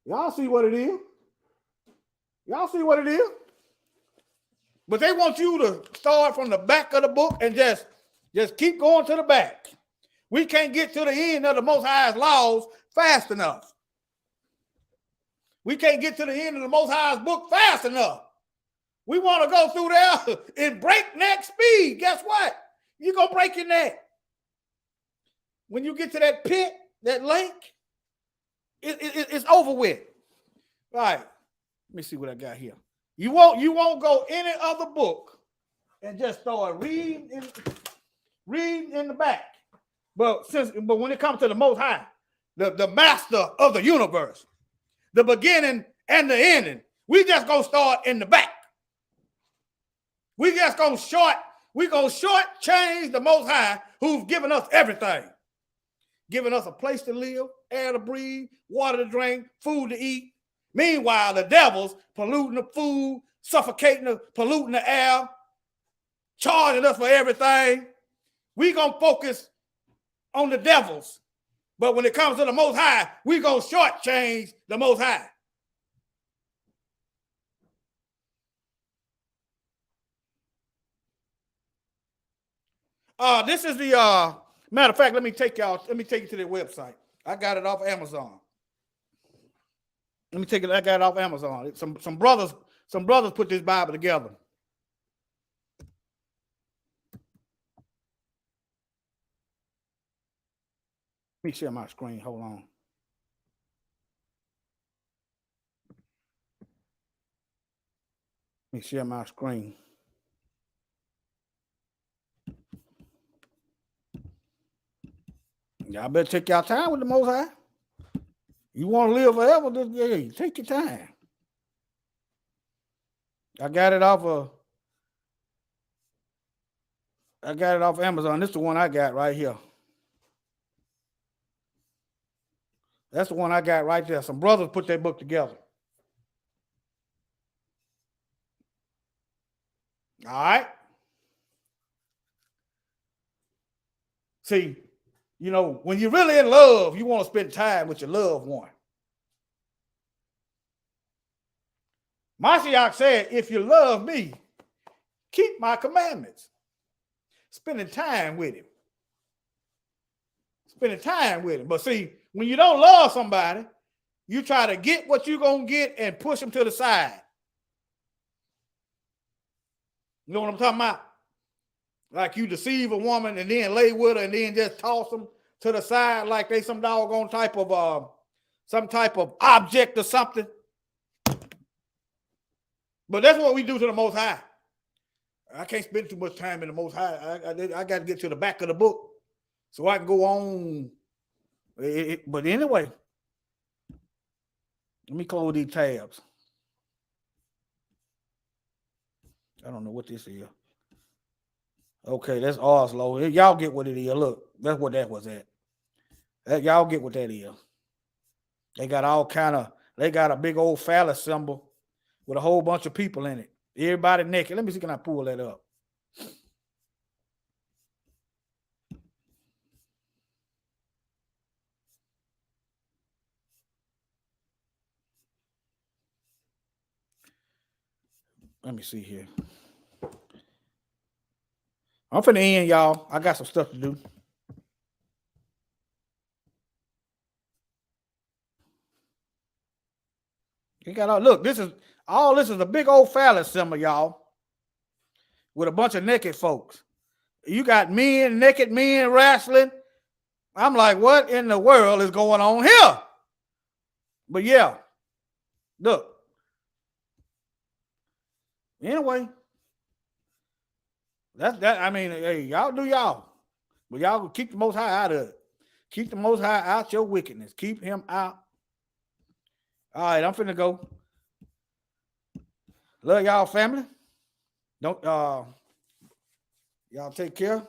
Y'all see what it is? Y'all see what it is? But they want you to start from the back of the book and just keep going to the back. We can't get to the end of the Most High's laws fast enough. We can't get to the end of the Most High's book fast enough. We want to go through there in breakneck speed. Guess what? You're going to break your neck. When you get to that pit, that lake, it's over with. All right. Let me see what I got here. You won't go any other book and just start reading in the back. But when it comes to the Most High, the master of the universe, the beginning and the ending, we just gonna start in the back. We gonna shortchange the Most High, who's given us everything, giving us a place to live, air to breathe, water to drink, food to eat. Meanwhile, the devil's polluting the food, polluting the air, charging us for everything. We gonna focus on the devils But when it comes to the Most High, we gonna shortchange the Most High. This is the matter of fact. Let me take you to their website. I got it off Amazon. I got it off Amazon. Some brothers put this Bible together. Let me share my screen. Hold on. Let me share my screen. Y'all better take y'all time with the Most High. You want to live forever, just take your time. I got it off Amazon. This is the one I got right here. That's the one I got right there. Some brothers put that book together. All right. See, you know, when you're really in love, you want to spend time with your loved one. Mashiach said, if you love me, keep my commandments. Spending time with him. Spending time with him. But see, when you don't love somebody, you try to get what you're going to get and push them to the side. You know what I'm talking about? Like you deceive a woman and then lay with her and then just toss them to the side like they some doggone type of object or something. But that's what we do to the Most High. I can't spend too much time in the Most High. I got to get to the back of the book so I can go on. But anyway, let me close these tabs. I don't know what this is. Okay, that's Oslo. Y'all get what it is. Look, that's what that was at. Y'all get what that is. They got they got a big old phallus symbol with a whole bunch of people in it. Everybody naked. Let me see, can I pull that up? Let me see here. I'm finna end, y'all. I got some stuff to do. You got look, this is a big old phallus symbol, y'all, with a bunch of naked folks. You got naked men wrestling. I'm like, what in the world is going on here? But yeah, look. Anyway. I mean, hey, y'all do y'all. But y'all keep the Most High out of it. Keep the Most High out your wickedness. Keep him out. All right, I'm finna go. Love y'all, family. Don't y'all take care.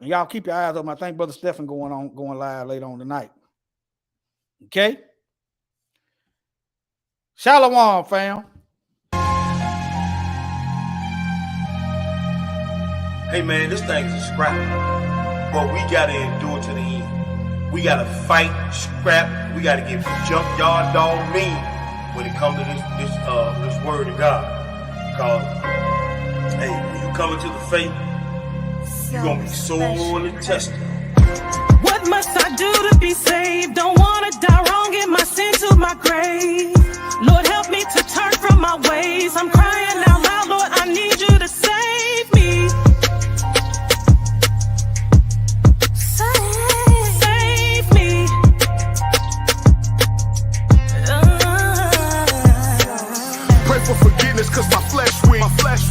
And y'all keep your eyes open. I think Brother Stephen going live later on tonight. Okay? Shalom, fam. Hey man, this thing's a scrap. But we gotta endure to the end. We gotta fight, scrap. We gotta get junkyard dog mean when it comes to this word of God. Because hey, when you come into the faith, you're gonna be sorely tested. What must I do to be saved? Don't wanna die wrong in my sin to my grave. Lord, help me to turn from my ways. I'm crying out loud, Lord, I need you to save me. Save me. Pray for forgiveness cause my flesh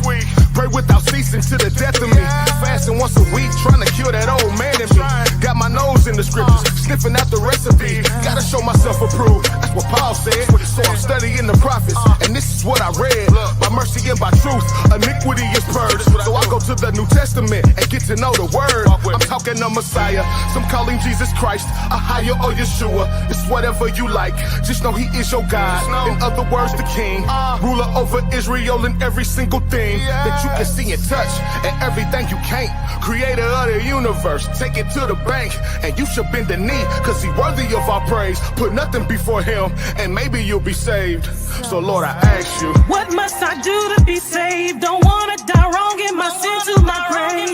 weak. Pray without ceasing to the death of me. Fasting once a week, trying to cure that old man in me. Got my nose in the scriptures, sniffing out the recipe. Gotta show myself approved. That's what Paul said. So I'm studying the prophets, and this is what I read. By mercy and by truth, iniquity is purged. So I go to the New Testament and get to know the word. I'm talking the Messiah. Some call him Jesus Christ, Ahaya or Yeshua. It's whatever you like. Just know he is your God. In other words, the king. Ruler over Israel and every single thing that you can see and touch, and everything you can't. Creator of the universe. Take it to the bank, and you should bend the knee, cause he worthy of our praise. Put nothing before him, and maybe you'll be saved. So Lord, I ask you, what must I do to be saved? Don't wanna die wrong in my sin to my grave.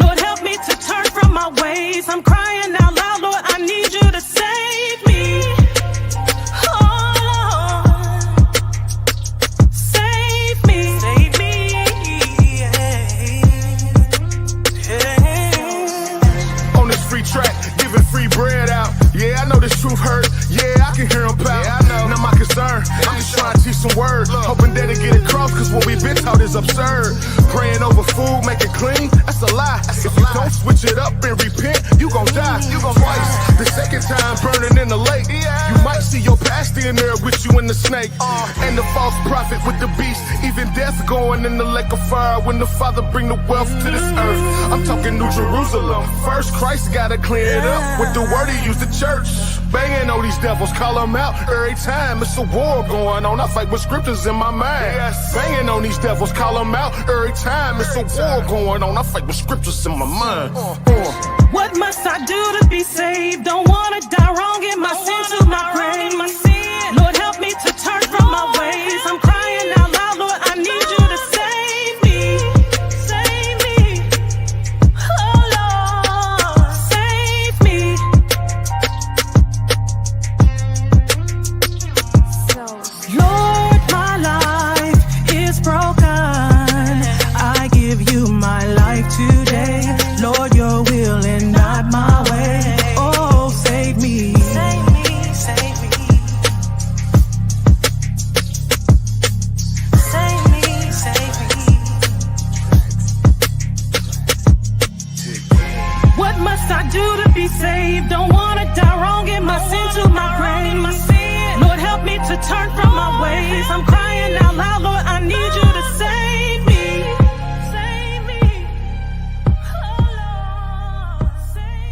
Lord, help me to turn from my ways. I'm crying out loud, Lord, I need you to save me. Oh Lord, save me. Save me. On this free track, giving free bread out. Yeah, I know this truth hurt. Yeah, I can hear him pout. Yeah, I know. Not my concern. I'm just trying to teach some word. Hoping that it get across, cause what we've been taught is absurd. Praying over food, make it clean, that's a lie. If you don't switch it up and repent, you gon' die. You gon' twice. The second time burning in the lake. You might see your pastor in there with you and the snake. And the false prophet with the beast. Even death going in the lake of fire when the Father bring the wealth to this earth. I'm talking New Jerusalem. First, Christ gotta clean it up with the word he used the church. Banging on these devils, call them out every time. It's a war going on. I fight with scriptures in my mind. Banging on these devils, call them out every time. It's a war going on. I fight with scriptures in my mind. What must I do to be saved? Don't wanna die wrong in my sin to my grave. Lord, help me to turn from my ways. I'm crying out loud, Lord, I need you to save me. Save me. Oh Lord, save me. Lord, my life is broken. I give you my life today. Lord, your will and not my way. Oh, save me. Save me, save me. Save me, save me. What must I do to be saved? Don't wanna die wrong in my sin to my grave. Lord, help me to turn from my ways. I'm crying